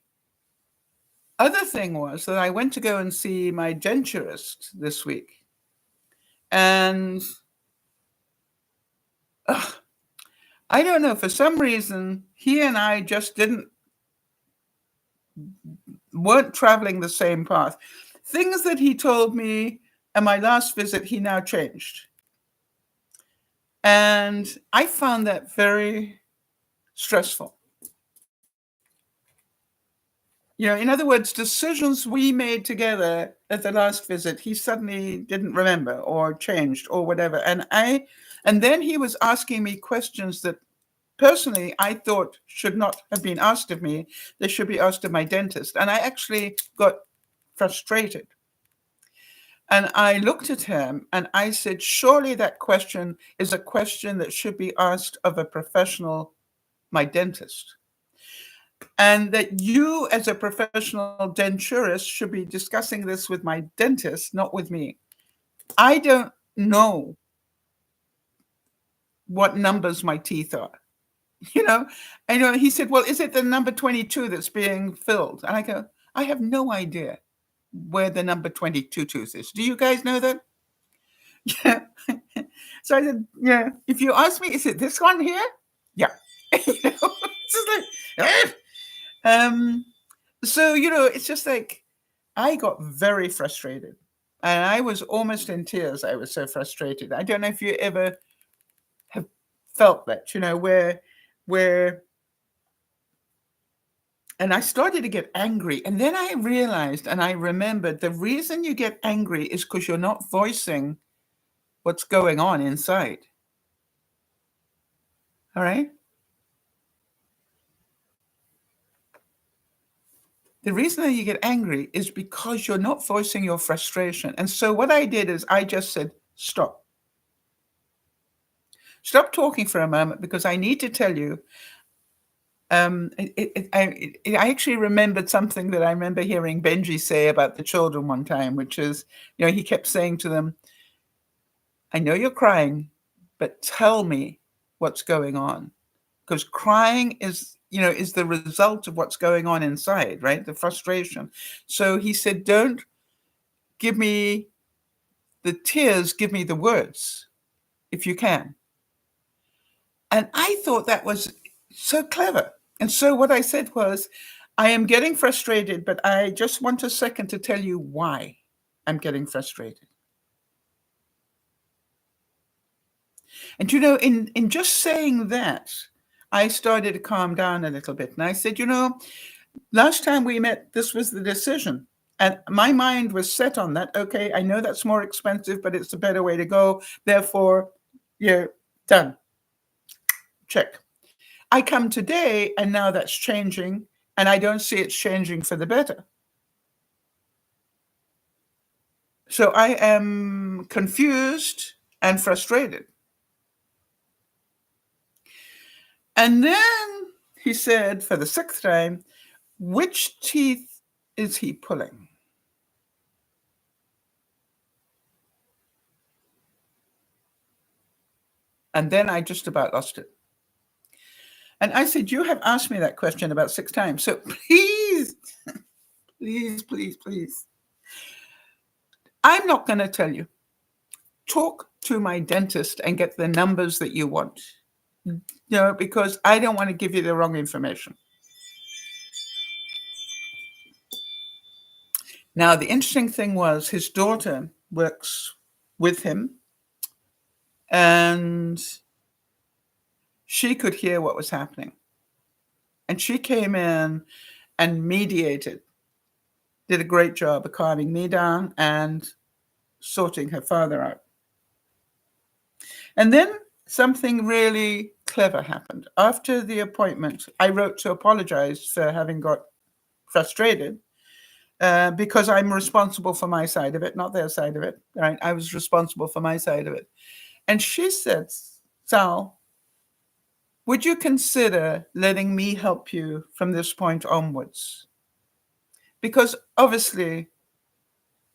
other thing was that I went to go and see my denturist this week. And I don't know, for some reason, he and I just weren't traveling the same path. Things that he told me at my last visit, he now changed. And I found that very stressful. In other words, decisions we made together at the last visit, he suddenly didn't remember or changed or whatever. And then he was asking me questions that personally I thought should not have been asked of me. They should be asked of my dentist. And I actually got frustrated. And I looked at him and I said, surely that question is a question that should be asked of a professional, my dentist. And that you, as a professional denturist, should be discussing this with my dentist, not with me. I don't know what numbers my teeth are. And he said, well, is it the number 22 that's being filled? And I go, I have no idea where the number 22 tooth is. Do you guys know that? Yeah. So I said, yeah, if you ask me, is it this one here? Yeah. It's just like, so, it's just like, I got very frustrated and I was almost in tears. I was so frustrated. I don't know if you ever have felt that, where And I started to get angry. And then I realized and I remembered the reason you get angry is because you're not voicing what's going on inside. All right? The reason that you get angry is because you're not voicing your frustration. And so what I did is I just said, stop. Stop talking for a moment because I need to tell you. I actually remembered something that I remember hearing Benji say about the children one time, which is, he kept saying to them, I know you're crying, but tell me what's going on. Because crying is the result of what's going on inside, right? The frustration. So he said, don't give me the tears, give me the words, if you can. And I thought that was so clever. And so what I said was, I am getting frustrated, but I just want a second to tell you why I'm getting frustrated. And in just saying that, I started to calm down a little bit. And I said, last time we met, this was the decision. And my mind was set on that. Okay, I know that's more expensive, but it's a better way to go. Therefore, you're done. Check. I come today, and now that's changing, and I don't see it changing for the better. So I am confused and frustrated. And then he said for the sixth time, which teeth is he pulling? And then I just about lost it. And I said, you have asked me that question about 6 times. So please, please, please, please. I'm not going to tell you. Talk to my dentist and get the numbers that you want. Because I don't want to give you the wrong information. Now, the interesting thing was his daughter works with him, and she could hear what was happening. And she came in and mediated, did a great job of calming me down and sorting her father out. And then something really clever happened. After the appointment, I wrote to apologize for having got frustrated because I'm responsible for my side of it, not their side of it. Right? I was responsible for my side of it. And she said, Sal, would you consider letting me help you from this point onwards? Because obviously,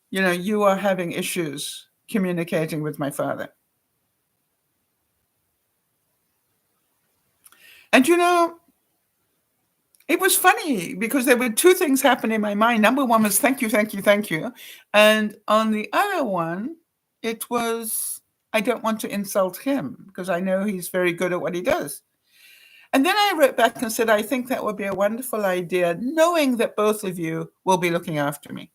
you are having issues communicating with my father. And it was funny because there were 2 things happening in my mind. Number one was thank you, thank you, thank you. And on the other one, it was I don't want to insult him because I know he's very good at what he does. And then I wrote back and said, I think that would be a wonderful idea, knowing that both of you will be looking after me.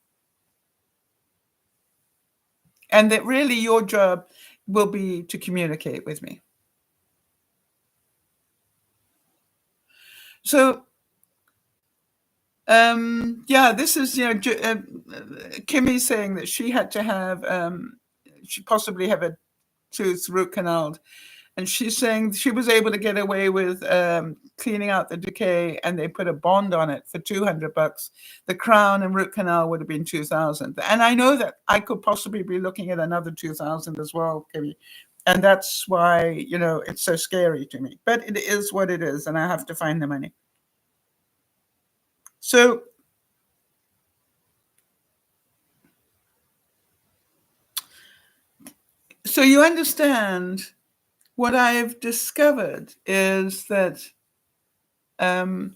And that really your job will be to communicate with me. So, this is, Kimmy saying that she had to have, she possibly have a tooth root canal. And she's saying she was able to get away with cleaning out the decay, and they put a bond on it for $200. The crown and root canal would have been $2,000. And I know that I could possibly be looking at another $2,000 as well, Kimmy. And that's why, it's so scary to me. But it is what it is, and I have to find the money. So you understand what I've discovered is that the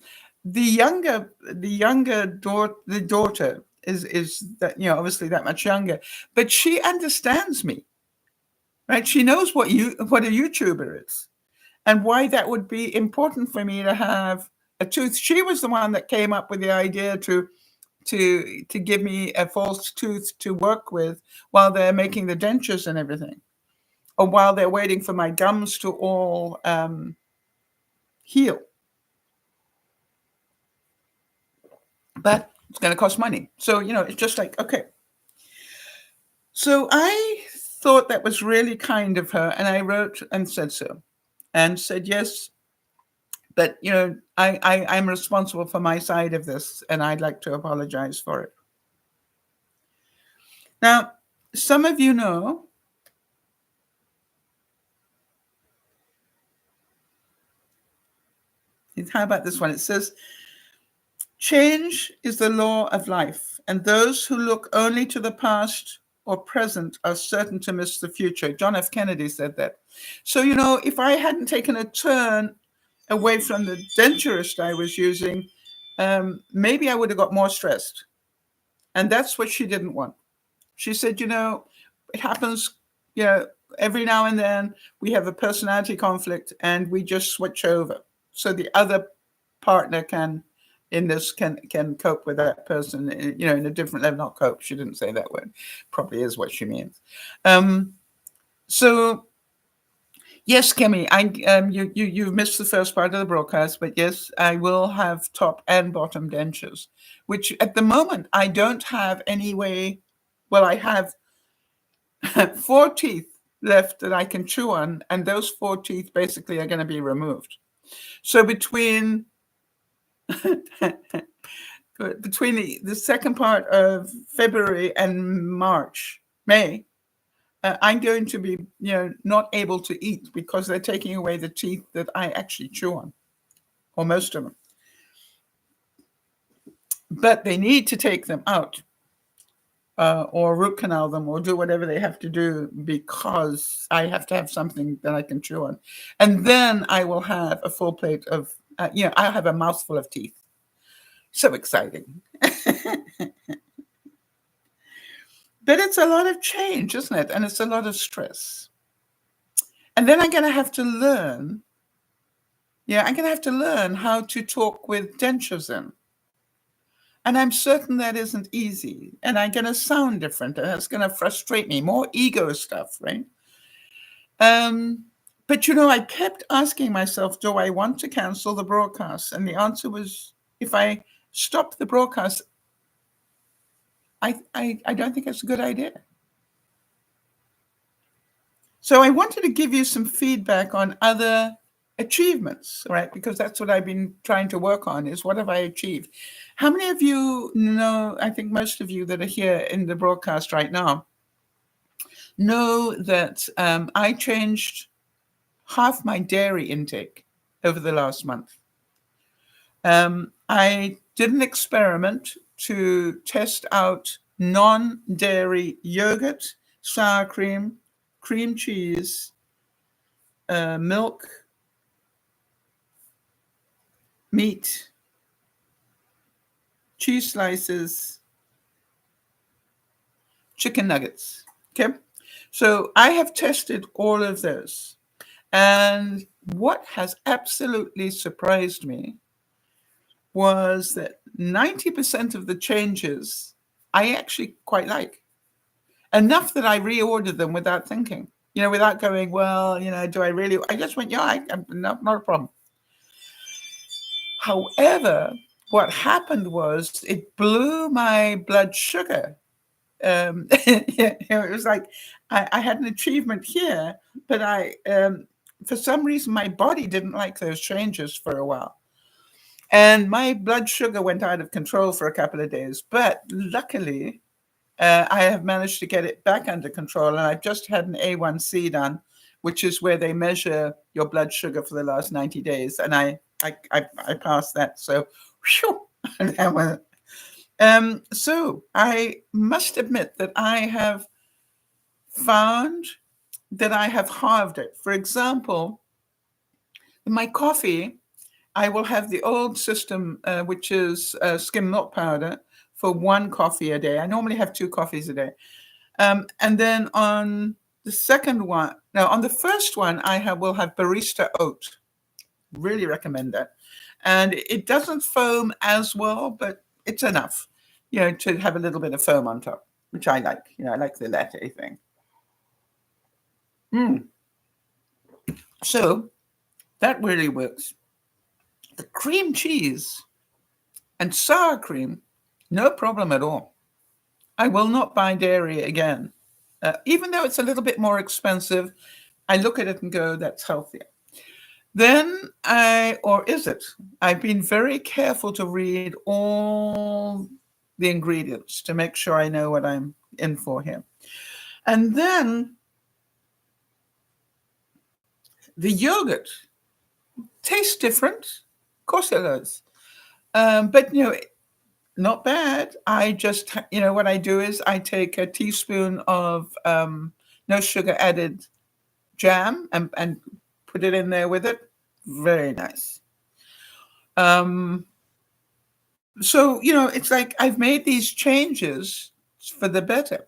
daughter is that obviously that much younger, but she understands me, right? She knows what a YouTuber is and why that would be important for me to have a tooth. She was the one that came up with the idea to give me a false tooth to work with while they're making the dentures and everything, or while they're waiting for my gums to all heal. but it's going to cost money. So, it's just like, okay. So I thought that was really kind of her. And I wrote and said so and said, yes, but, I'm responsible for my side of this and I'd like to apologize for it. Now, some of you know, how about this one? It says, change is the law of life, and those who look only to the past or present are certain to miss the future. John F. Kennedy said that. So, if I hadn't taken a turn away from the denturist I was using, maybe I would have got more stressed. And that's what she didn't want. She said, it happens, every now and then we have a personality conflict and we just switch over. So the other partner can cope with that person, in a different level. Not cope, she didn't say that word. Probably is what she means. So yes, Kimmy, you've missed the first part of the broadcast, but yes, I will have top and bottom dentures, which at the moment I don't have any way. Well, I have 4 teeth left that I can chew on, and those 4 teeth basically are going to be removed. So between the second part of February and May, I'm going to be, not able to eat because they're taking away the teeth that I actually chew on, or most of them. But they need to take them out, or root canal them, or do whatever they have to do, because I have to have something that I can chew on. And then I will have a full plate of, I'll have a mouthful of teeth. So exciting. But it's a lot of change, isn't it? And it's a lot of stress. And then I'm going to have to learn. I'm going to have to learn how to talk with dentures in. And I'm certain that isn't easy. And I'm going to sound different. And it's going to frustrate me. More ego stuff, right? But, I kept asking myself, do I want to cancel the broadcast? And the answer was, if I stop the broadcast, I don't think it's a good idea. So I wanted to give you some feedback on other achievements, right? Because that's what I've been trying to work on, is what have I achieved? How many of you know, I think most of you that are here in the broadcast right now, know that I changed half my dairy intake over the last month. I did an experiment to test out non-dairy yogurt, sour cream, cream cheese, milk, meat, cheese slices, chicken nuggets. Okay. So I have tested all of those. And what has absolutely surprised me was that 90% of the changes I actually quite like. Enough that I reordered them without thinking, without going, well, do I really? I just went, I'm not a problem. However, what happened was it blew my blood sugar. It was like I had an achievement here, but for some reason, my body didn't like those changes for a while. And my blood sugar went out of control for a couple of days. But luckily, I have managed to get it back under control. And I've just had an A1C done, which is where they measure your blood sugar for the last 90 days. And I passed that. So, whew, so I must admit that I have found that I have halved it. For example, in my coffee, I will have the old system, which is skim milk powder, for 1 coffee a day. I normally have 2 coffees a day. And then on the first one, will have barista oat. Really recommend that. And it doesn't foam as well, but it's enough, to have a little bit of foam on top, which I like. I like the latte thing. So that really works. The cream cheese And sour cream, no problem at all. I will not buy dairy again. Even though it's a little bit more expensive, I look at it and go, that's healthier. Then or is it? I've been very careful to read all the ingredients to make sure I know what I'm in for here. And then the yogurt tastes different. Of course it does. But, not bad. I just, what I do is I take a teaspoon of no sugar added jam and put it in there with it. Very nice. So, it's like I've made these changes for the better.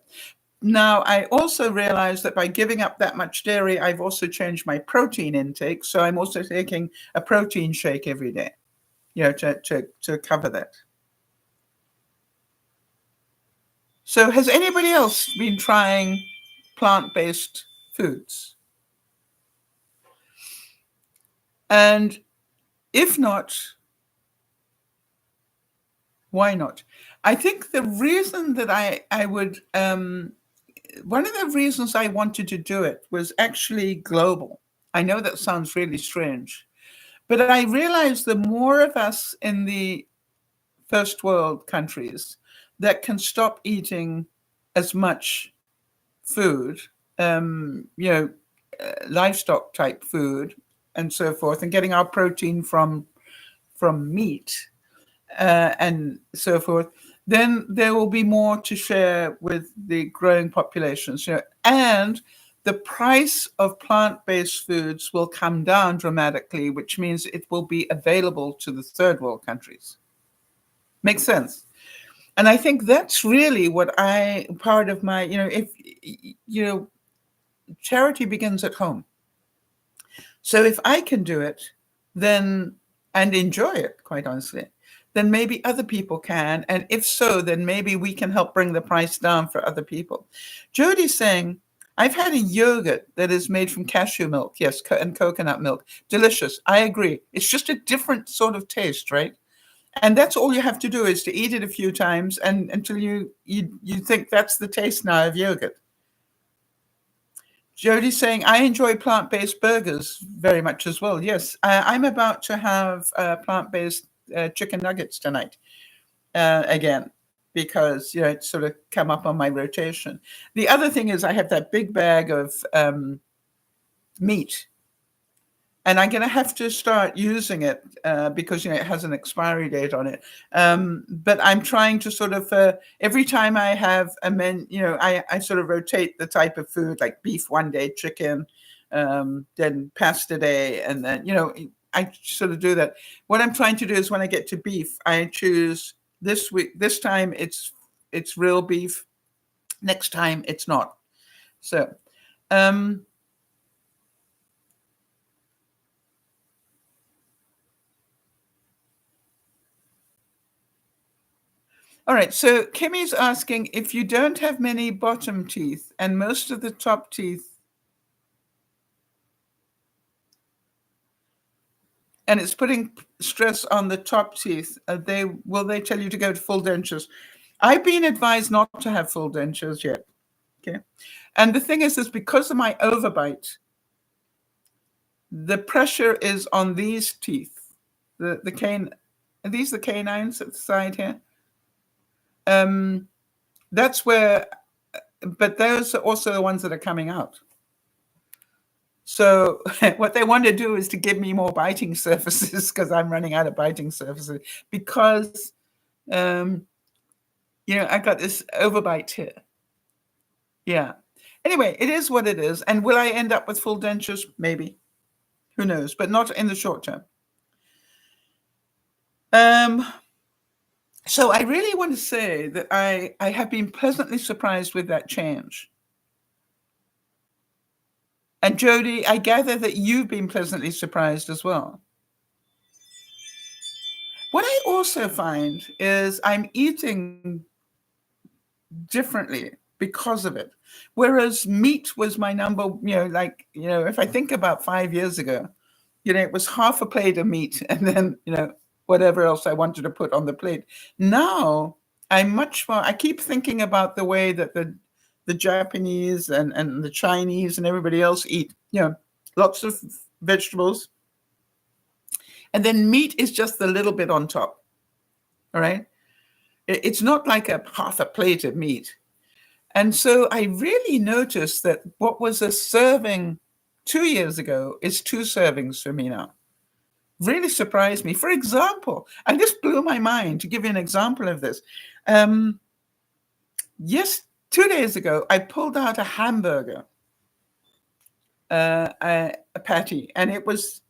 Now, I also realized that by giving up that much dairy, I've also changed my protein intake. So I'm also taking a protein shake every day, to cover that. So has anybody else been trying plant-based foods? And if not, why not? I think the reason that I would, one of the reasons I wanted to do it was actually global. I know that sounds really strange, but I realized the more of us in the first world countries that can stop eating as much food, livestock type food and so forth, and getting our protein from meat and so forth, then there will be more to share with the growing populations. And the price of plant-based foods will come down dramatically, which means it will be available to the third world countries. Makes sense. And I think that's really what part of my, if, charity begins at home. So if I can do it, then, and enjoy it, quite honestly, then maybe other people can. And if so, then maybe we can help bring the price down for other people. Jody's saying, I've had a yogurt that is made from cashew milk, yes, and coconut milk. Delicious. I agree. It's just a different sort of taste, right? And that's all you have to do is to eat it a few times and until you think that's the taste now of yogurt. Jody's saying, I enjoy plant-based burgers very much as well. Yes, I'm about to have plant-based chicken nuggets tonight again, because it's sort of come up on my rotation. The other thing is I have that big bag of meat, and I'm going to have to start using it because it has an expiry date on it. But I'm trying to sort of every time I have I sort of rotate the type of food, like beef one day, chicken, then pasta day, and then I sort of do that. What I'm trying to do is when I get to beef, I choose this week. This time it's real beef. Next time it's not. So. All right, so Kimmy's asking, if you don't have many bottom teeth and most of the top teeth, and it's putting stress on the top teeth, will they tell you to go to full dentures? I've been advised not to have full dentures yet, okay? And the thing is because of my overbite, the pressure is on these teeth, are these the canines at the side here? That's where, but those are also the ones that are coming out. So what they want to do is to give me more biting surfaces because I'm running out of biting surfaces because, I got this overbite here. Yeah. Anyway, it is what it is. And will I end up with full dentures? Maybe. Who knows? But not in the short term. So I really want to say that I have been pleasantly surprised with that change. And Jody, I gather that you've been pleasantly surprised as well. What I also find is I'm eating differently because of it. Whereas meat was my number, if I think about 5 years ago, it was half a plate of meat and then, whatever else I wanted to put on the plate. Now I'm much more, I keep thinking about the way that the Japanese and the Chinese and everybody else eat, lots of vegetables. And then meat is just a little bit on top. All right. It's not like a half a plate of meat. And so I really noticed that what was a serving 2 years ago is 2 servings for me now. Really surprised me. For example, and this blew my mind, to give you an example of this. Yes, 2 days ago, I pulled out a hamburger, a patty, and it was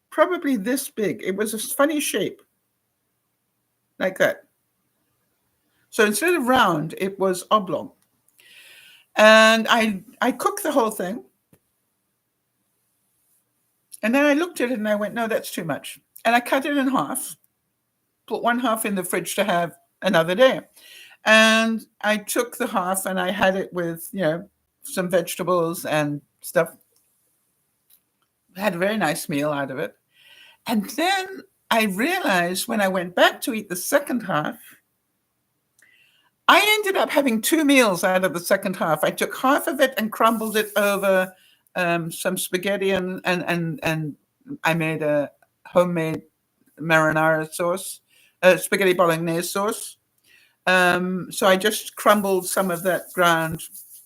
probably this big. It was a funny shape, like that. So instead of round, it was oblong. And I cooked the whole thing. And then I looked at it and I went, no, that's too much. And I cut it in half, put one half in the fridge to have another day. And I took the half and I had it with, some vegetables and stuff. Had a very nice meal out of it. And then I realized when I went back to eat the second half, I ended up having 2 meals out of the second half. I took half of it and crumbled it over some spaghetti and I made a homemade marinara sauce, spaghetti bolognese sauce. So I just crumbled some of that ground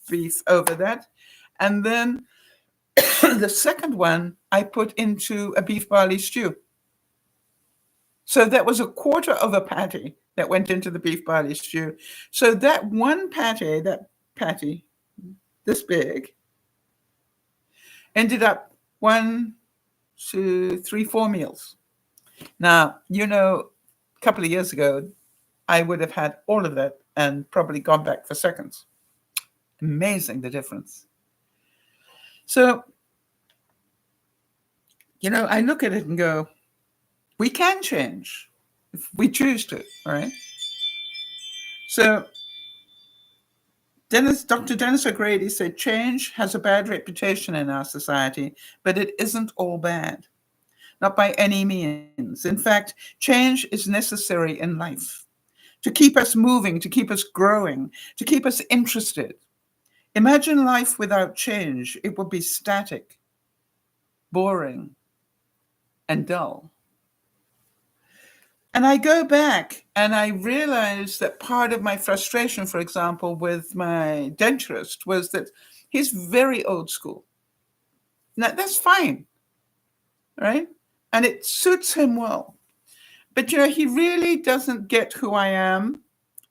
beef over that. And then the second one I put into a beef barley stew. So that was a quarter of a patty that went into the beef barley stew. So that one patty, this big, ended up 1, 2, 3, 4 meals. Now, a couple of years ago, I would have had all of that and probably gone back for seconds. Amazing, the difference. So, I look at it and go, we can change if we choose to, all right? So Dr. Dennis O'Grady said, change has a bad reputation in our society, but it isn't all bad. Not by any means. In fact, change is necessary in life to keep us moving, to keep us growing, to keep us interested. Imagine life without change. It would be static, boring, and dull. And I go back and I realize that part of my frustration, for example, with my denturist was that he's very old school. Now, that's fine, right? And it suits him well. But, he really doesn't get who I am.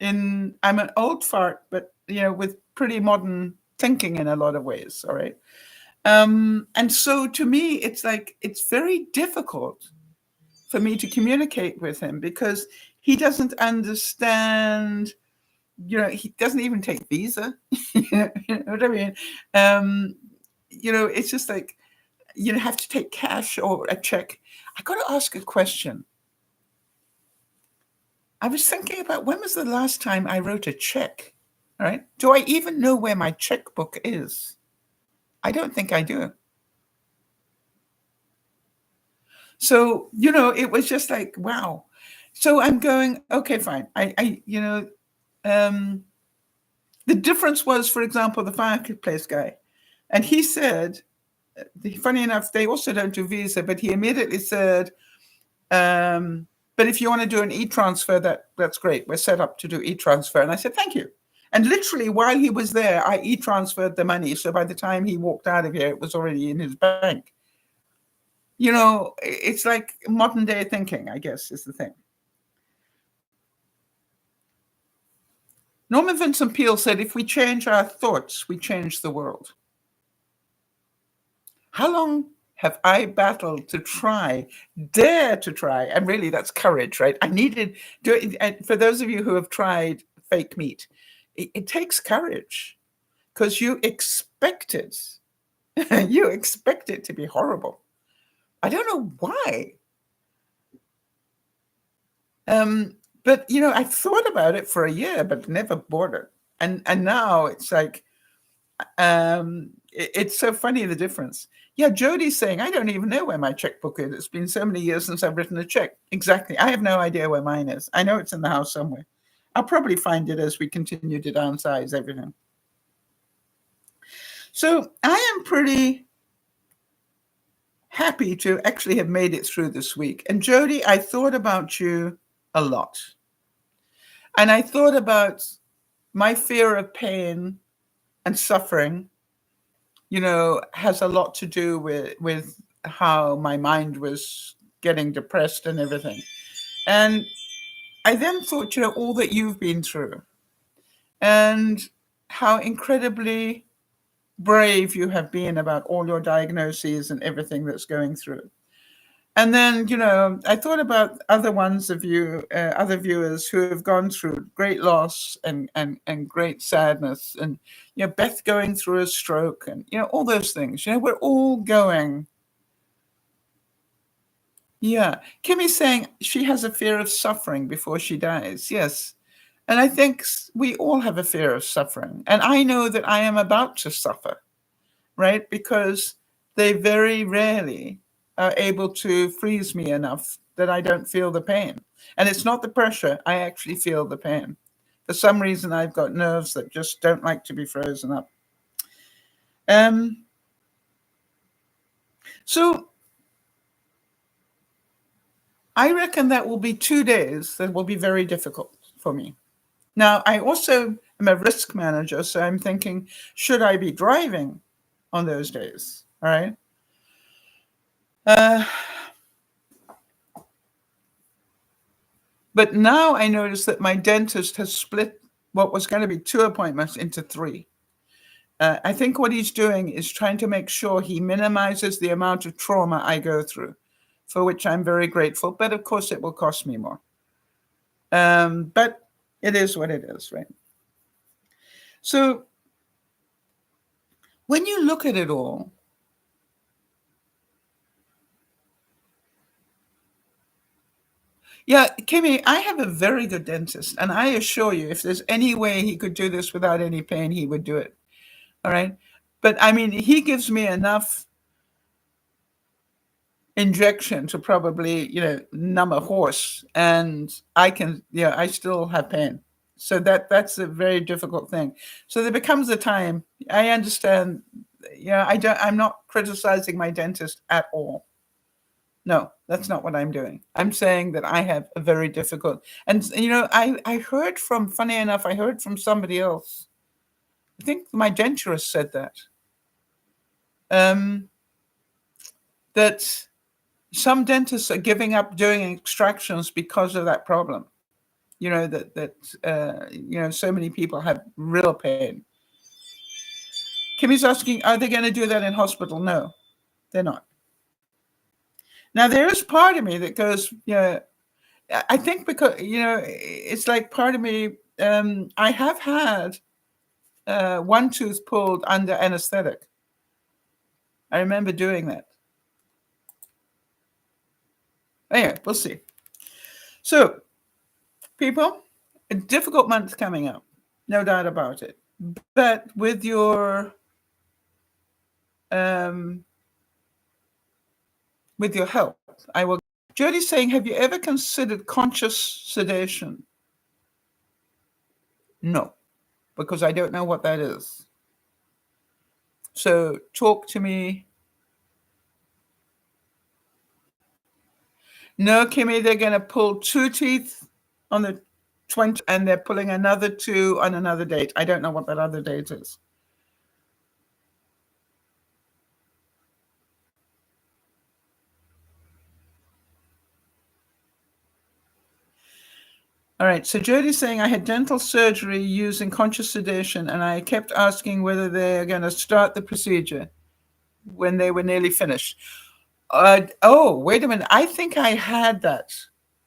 I'm an old fart, but, with pretty modern thinking in a lot of ways, all right? And so to me, it's like, it's very difficult for me to communicate with him because he doesn't understand, he doesn't even take Visa, you know what I mean? It's just like, you have to take cash or a check. I got to ask a question. I was thinking about when was the last time I wrote a check, all right? Do I even know where my checkbook is? I don't think I do. So, it was just like, wow. So I'm going, okay, fine. The difference was, for example, the fireplace guy. And he said, funny enough, they also don't do Visa, but he immediately said, but if you want to do an e-transfer, that's great. We're set up to do e-transfer. And I said, thank you. And literally while he was there, I e-transferred the money. So by the time he walked out of here, it was already in his bank. It's like modern day thinking, I guess, is the thing. Norman Vincent Peale said, if we change our thoughts, we change the world. How long have I battled to dare to try? And really, that's courage, right? For those of you who have tried fake meat, it takes courage because you expect it. You expect it to be horrible. I don't know why. But, I thought about it for a year, but never bought it. And now it's like, It's so funny, the difference. Yeah, Jody's saying, I don't even know where my checkbook is. It's been so many years since I've written a check. Exactly. I have no idea where mine is. I know it's in the house somewhere. I'll probably find it as we continue to downsize everything. So I am pretty happy to actually have made it through this week. And Jody, I thought about you a lot. And I thought about my fear of pain and suffering, has a lot to do with how my mind was getting depressed and everything. And I then thought, all that you've been through and how incredibly brave you have been about all your diagnoses and everything that's going through. And then, I thought about other ones of you, other viewers who have gone through great loss and great sadness, and Beth going through a stroke, and all those things. We're all going. Yeah, Kimmy's saying she has a fear of suffering before she dies. Yes, and I think we all have a fear of suffering, and I know that I am about to suffer, right? Because they very rarely are able to freeze me enough that I don't feel the pain. And it's not the pressure, I actually feel the pain. For some reason, I've got nerves that just don't like to be frozen up. So I reckon that will be 2 days that will be very difficult for me. Now, I also am a risk manager, so I'm thinking, should I be driving on those days? All right. But now I notice that my dentist has split what was going to be 2 appointments into 3. I think what he's doing is trying to make sure he minimizes the amount of trauma I go through, for which I'm very grateful. But of course, it will cost me more. But it is what it is, right? So when you look at it all, yeah, Kimmy, I have a very good dentist, and I assure you, if there's any way he could do this without any pain, he would do it. All right. But I mean, he gives me enough injection to probably, numb a horse, and I still have pain. So that's a very difficult thing. So there becomes a time, I understand, I'm not criticizing my dentist at all. No, that's not what I'm doing. I'm saying that I have a very difficult, and I heard from, funny enough, I heard from somebody else. I think my denturist said that some dentists are giving up doing extractions because of that problem. So many people have real pain. Kimmy's asking, are they going to do that in hospital? No, they're not. Now, there is part of me that goes, I think because, it's like part of me, I have had one tooth pulled under anesthetic. I remember doing that. Anyway, we'll see. So, people, a difficult month coming up, no doubt about it. But with your help, I will. Jody's saying, have you ever considered conscious sedation? No, because I don't know what that is. So talk to me. No, Kimmy, they're going to pull 2 teeth on the 20th, and they're pulling another 2 on another date. I don't know what that other date is. All right, so Jody's saying, I had dental surgery using conscious sedation, and I kept asking whether they're going to start the procedure when they were nearly finished. Oh, wait a minute. I think I had that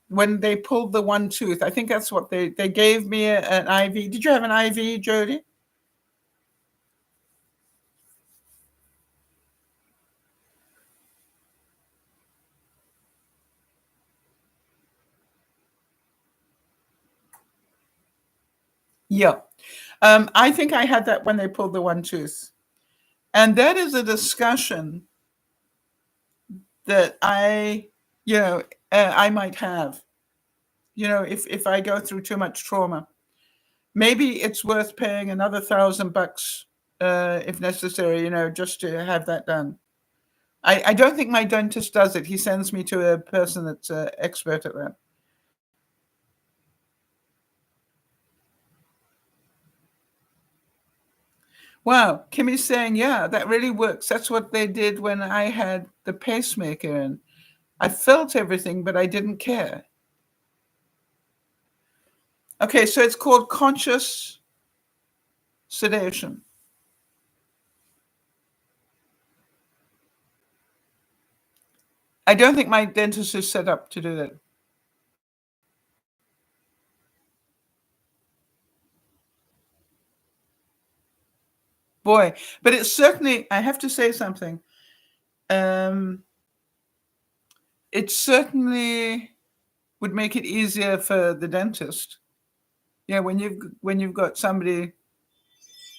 when they pulled the 1 tooth. I think that's what they gave me an IV. Did you have an IV, Jody? Yeah. I think I had that when they pulled the one tooth. And that is a discussion that I might have, if I go through too much trauma. Maybe it's worth paying another $1,000 if necessary, just to have that done. I don't think my dentist does it. He sends me to a person that's an expert at that. Wow, Kimmy's saying, yeah, that really works. That's what they did when I had the pacemaker, and I felt everything, but I didn't care. Okay, so it's called conscious sedation. I don't think my dentist is set up to do that. Boy, but it's certainly, I have to say something. It certainly would make it easier for the dentist. Yeah, when you've got somebody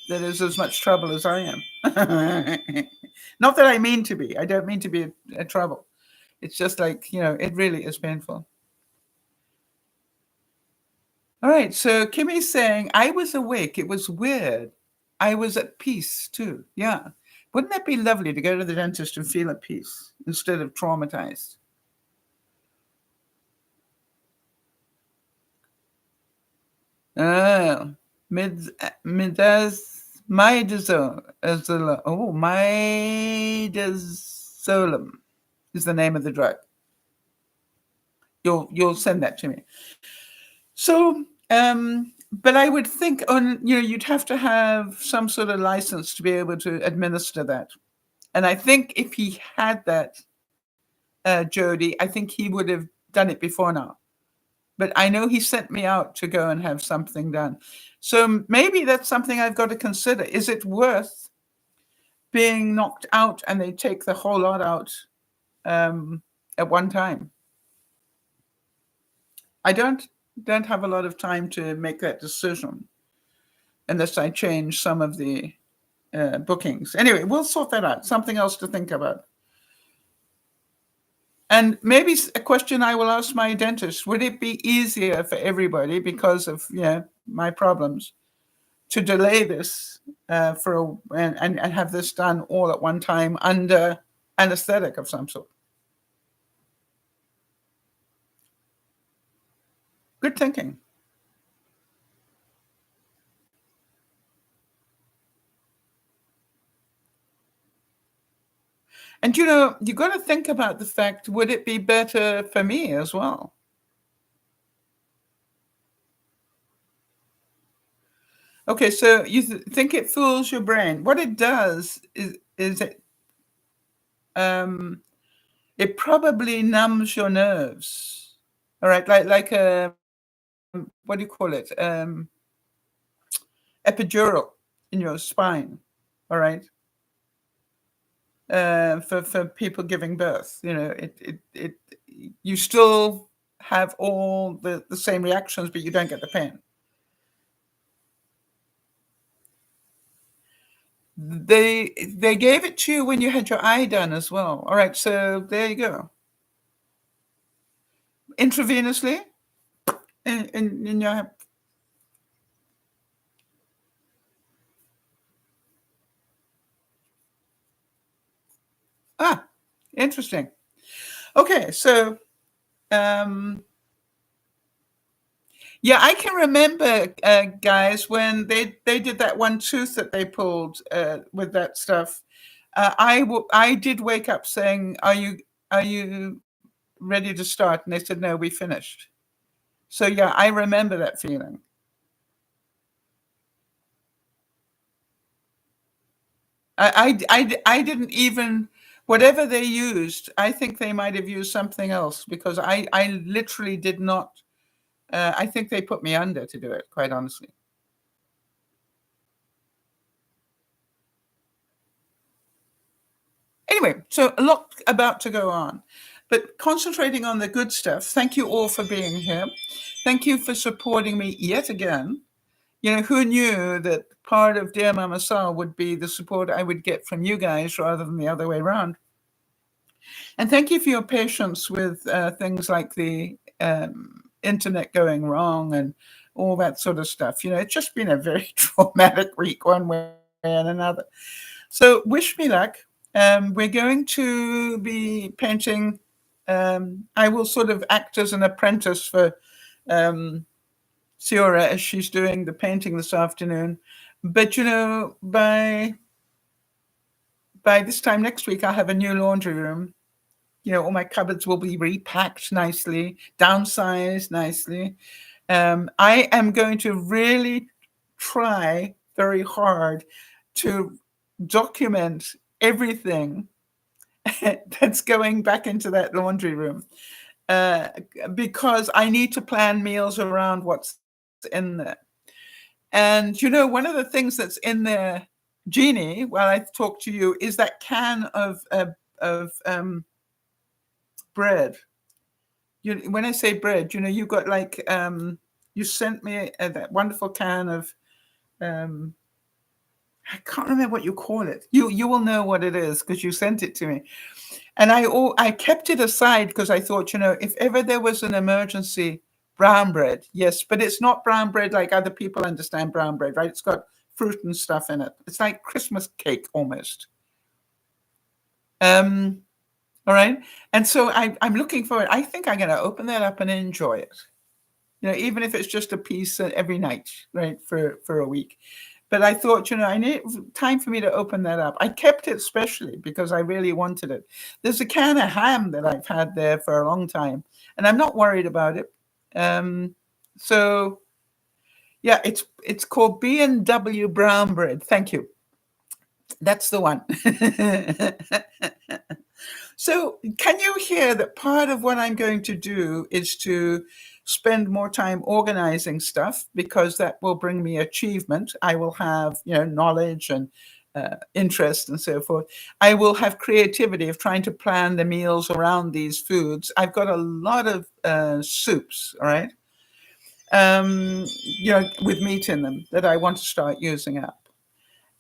that is as much trouble as I am. Not that I mean to be. I don't mean to be a trouble. It's just like, it really is painful. All right, so Kimmy's saying, I was awake. It was weird. I was at peace too. Yeah. Wouldn't that be lovely to go to the dentist and feel at peace instead of traumatized? Oh, midazolam is the name of the drug. You'll send that to me. So, but I would think you'd have to have some sort of license to be able to administer that. And I think if he had that, Jody, I think he would have done it before now. But I know he sent me out to go and have something done. So maybe that's something I've got to consider. Is it worth being knocked out and they take the whole lot out at one time? I don't have a lot of time to make that decision unless I change some of the bookings. Anyway, we'll sort that out. Something else to think about. And maybe a question I will ask my dentist: would it be easier for everybody because of my problems to delay this and have this done all at one time under anesthetic of some sort? Good thinking. And you got to think about the fact, would it be better for me as well? Okay, so you think it fools your brain. What it does is it probably numbs your nerves. All right, like what do you call it? Epidural in your spine. All right. For people giving birth, you still have all the same reactions, but you don't get the pain. They gave it to you when you had your eye done as well. All right, so there you go. Intravenously in your. Interesting. Okay, so yeah, I can remember, guys, when they did that one tooth that they pulled with that stuff. I did wake up saying, "Are you ready to start?" And they said, "No, we finished." So yeah, I remember that feeling. I didn't even, whatever they used, I think they might have used something else, because I literally did not. I think they put me under to do it, quite honestly. Anyway, so a lot about to go on, but concentrating on the good stuff. Thank you all for being here. Thank you for supporting me yet again. You know, who knew that part of Dear Mama Sal would be the support I would get from you guys rather than the other way around. And thank you for your patience with things like the internet going wrong and all that sort of stuff. You know, it's just been a very traumatic week one way and another. So wish me luck. We're going to be painting. I will sort of act as an apprentice for Ciora as she's doing the painting this afternoon. But you know, by this time next week, I'll have a new laundry room. You know, all my cupboards will be repacked nicely, downsized nicely. I am going to really try very hard to document everything that's going back into that laundry room, because I need to plan meals around what's in there. And you know, one of the things that's in there, Jeannie, while I talk to you, is that can of bread. When I say bread, you know, you got like you sent me that wonderful can of I can't remember what you call it. You will know what it is because you sent it to me. And I kept it aside because I thought, you know, if ever there was an emergency, brown bread, yes, but it's not brown bread like other people understand brown bread, right? It's got fruit and stuff in it. It's like Christmas cake almost. All right. And so I'm looking for it. I think I'm going to open that up and enjoy it. You know, even if it's just a piece every night, right, for a week. But I thought, you know, I need time for me to open that up. I kept it specially because I really wanted it. There's a can of ham that I've had there for a long time, and I'm not worried about it. So, yeah, it's called B&W Brown Bread. Thank you. That's the one. So can you hear that part of what I'm going to do is to spend more time organizing stuff because that will bring me achievement. I will have, you know, knowledge and interest and so forth. I will have creativity of trying to plan the meals around these foods. I've got a lot of soups, all right, you know, with meat in them that I want to start using up.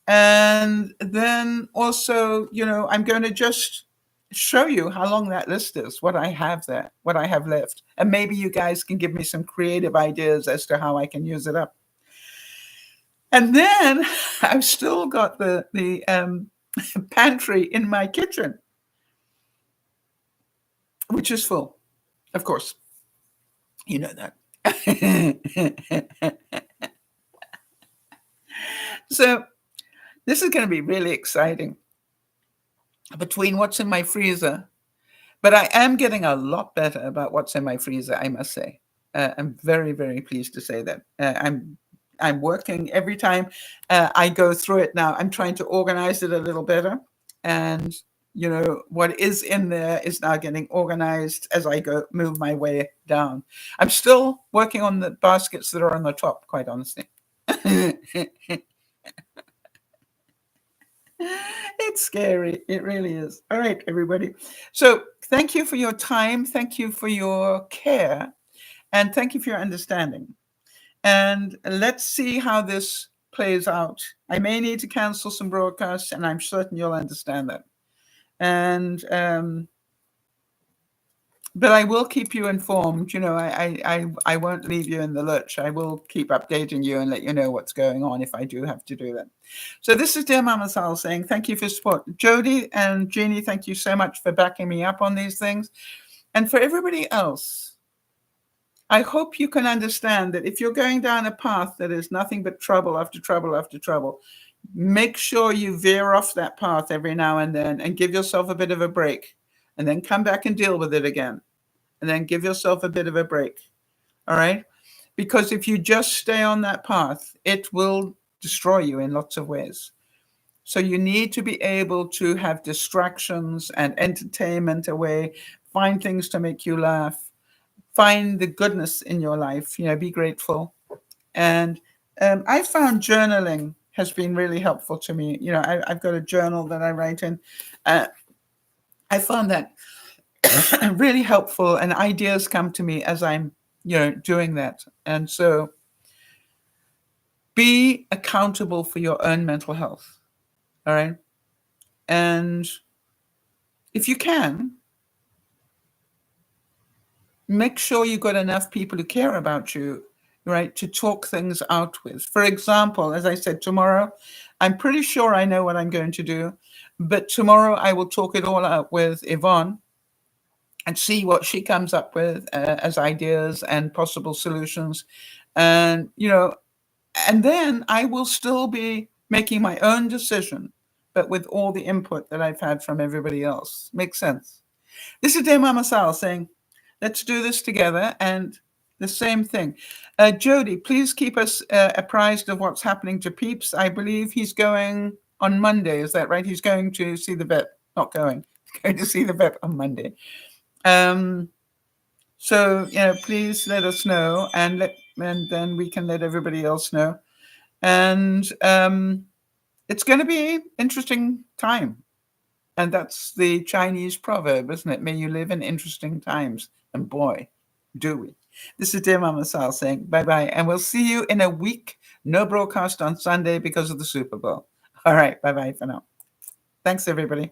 And then also, you know, I'm going to just show you how long that list is, what I have there, what I have left. And maybe you guys can give me some creative ideas as to how I can use it up. And then I've still got the pantry in my kitchen, which is full, of course. You know that. So this is going to be really exciting between what's in my freezer. But I am getting a lot better about what's in my freezer, I must say. I'm very, very pleased to say that. I'm working every time I go through it now. I'm trying to organize it a little better. And, you know, what is in there is now getting organized as I move my way down. I'm still working on the baskets that are on the top, quite honestly. It's scary. It really is. All right, everybody. So thank you for your time. Thank you for your care. And thank you for your understanding. And let's see how this plays out. I may need to cancel some broadcasts, and I'm certain you'll understand that. And but I will keep you informed. You know, I won't leave you in the lurch. I will keep updating you and let you know what's going on if I do have to do that. So this is Dear Mama Sal saying thank you for support. Jody and Jeannie, thank you so much for backing me up on these things. And for everybody else, I hope you can understand that if you're going down a path that is nothing but trouble after trouble after trouble, make sure you veer off that path every now and then and give yourself a bit of a break, and then come back and deal with it again. And then give yourself a bit of a break. All right? Because if you just stay on that path, it will destroy you in lots of ways. So you need to be able to have distractions and entertainment away, find things to make you laugh, find the goodness in your life, you know, be grateful. And I found journaling has been really helpful to me. You know, I've got a journal that I write in. I found that really helpful, and ideas come to me as I'm, you know, doing that. And so Be accountable for your own mental health. All right. And if you can, make sure you've got enough people who care about you, right, to talk things out with. For example, as I said, tomorrow, I'm pretty sure I know what I'm going to do, but tomorrow I will talk it all out with Yvonne and see what she comes up with as ideas and possible solutions. And, and then I will still be making my own decision, but with all the input that I've had from everybody else. Makes sense. This is DearMamaSal saying, let's do this together. And the same thing. Jody, please keep us apprised of what's happening to Peeps. I believe he's going on Monday. Is that right? He's going to see the vet. Not going. He's going to see the vet on Monday. So, please let us know, and then we can let everybody else know. And it's going to be interesting time. And that's the Chinese proverb, isn't it? May you live in interesting times. And boy, do we. This is DearMamaSal saying bye-bye. And we'll see you in a week. No broadcast on Sunday because of the Super Bowl. All right. Bye-bye for now. Thanks, everybody.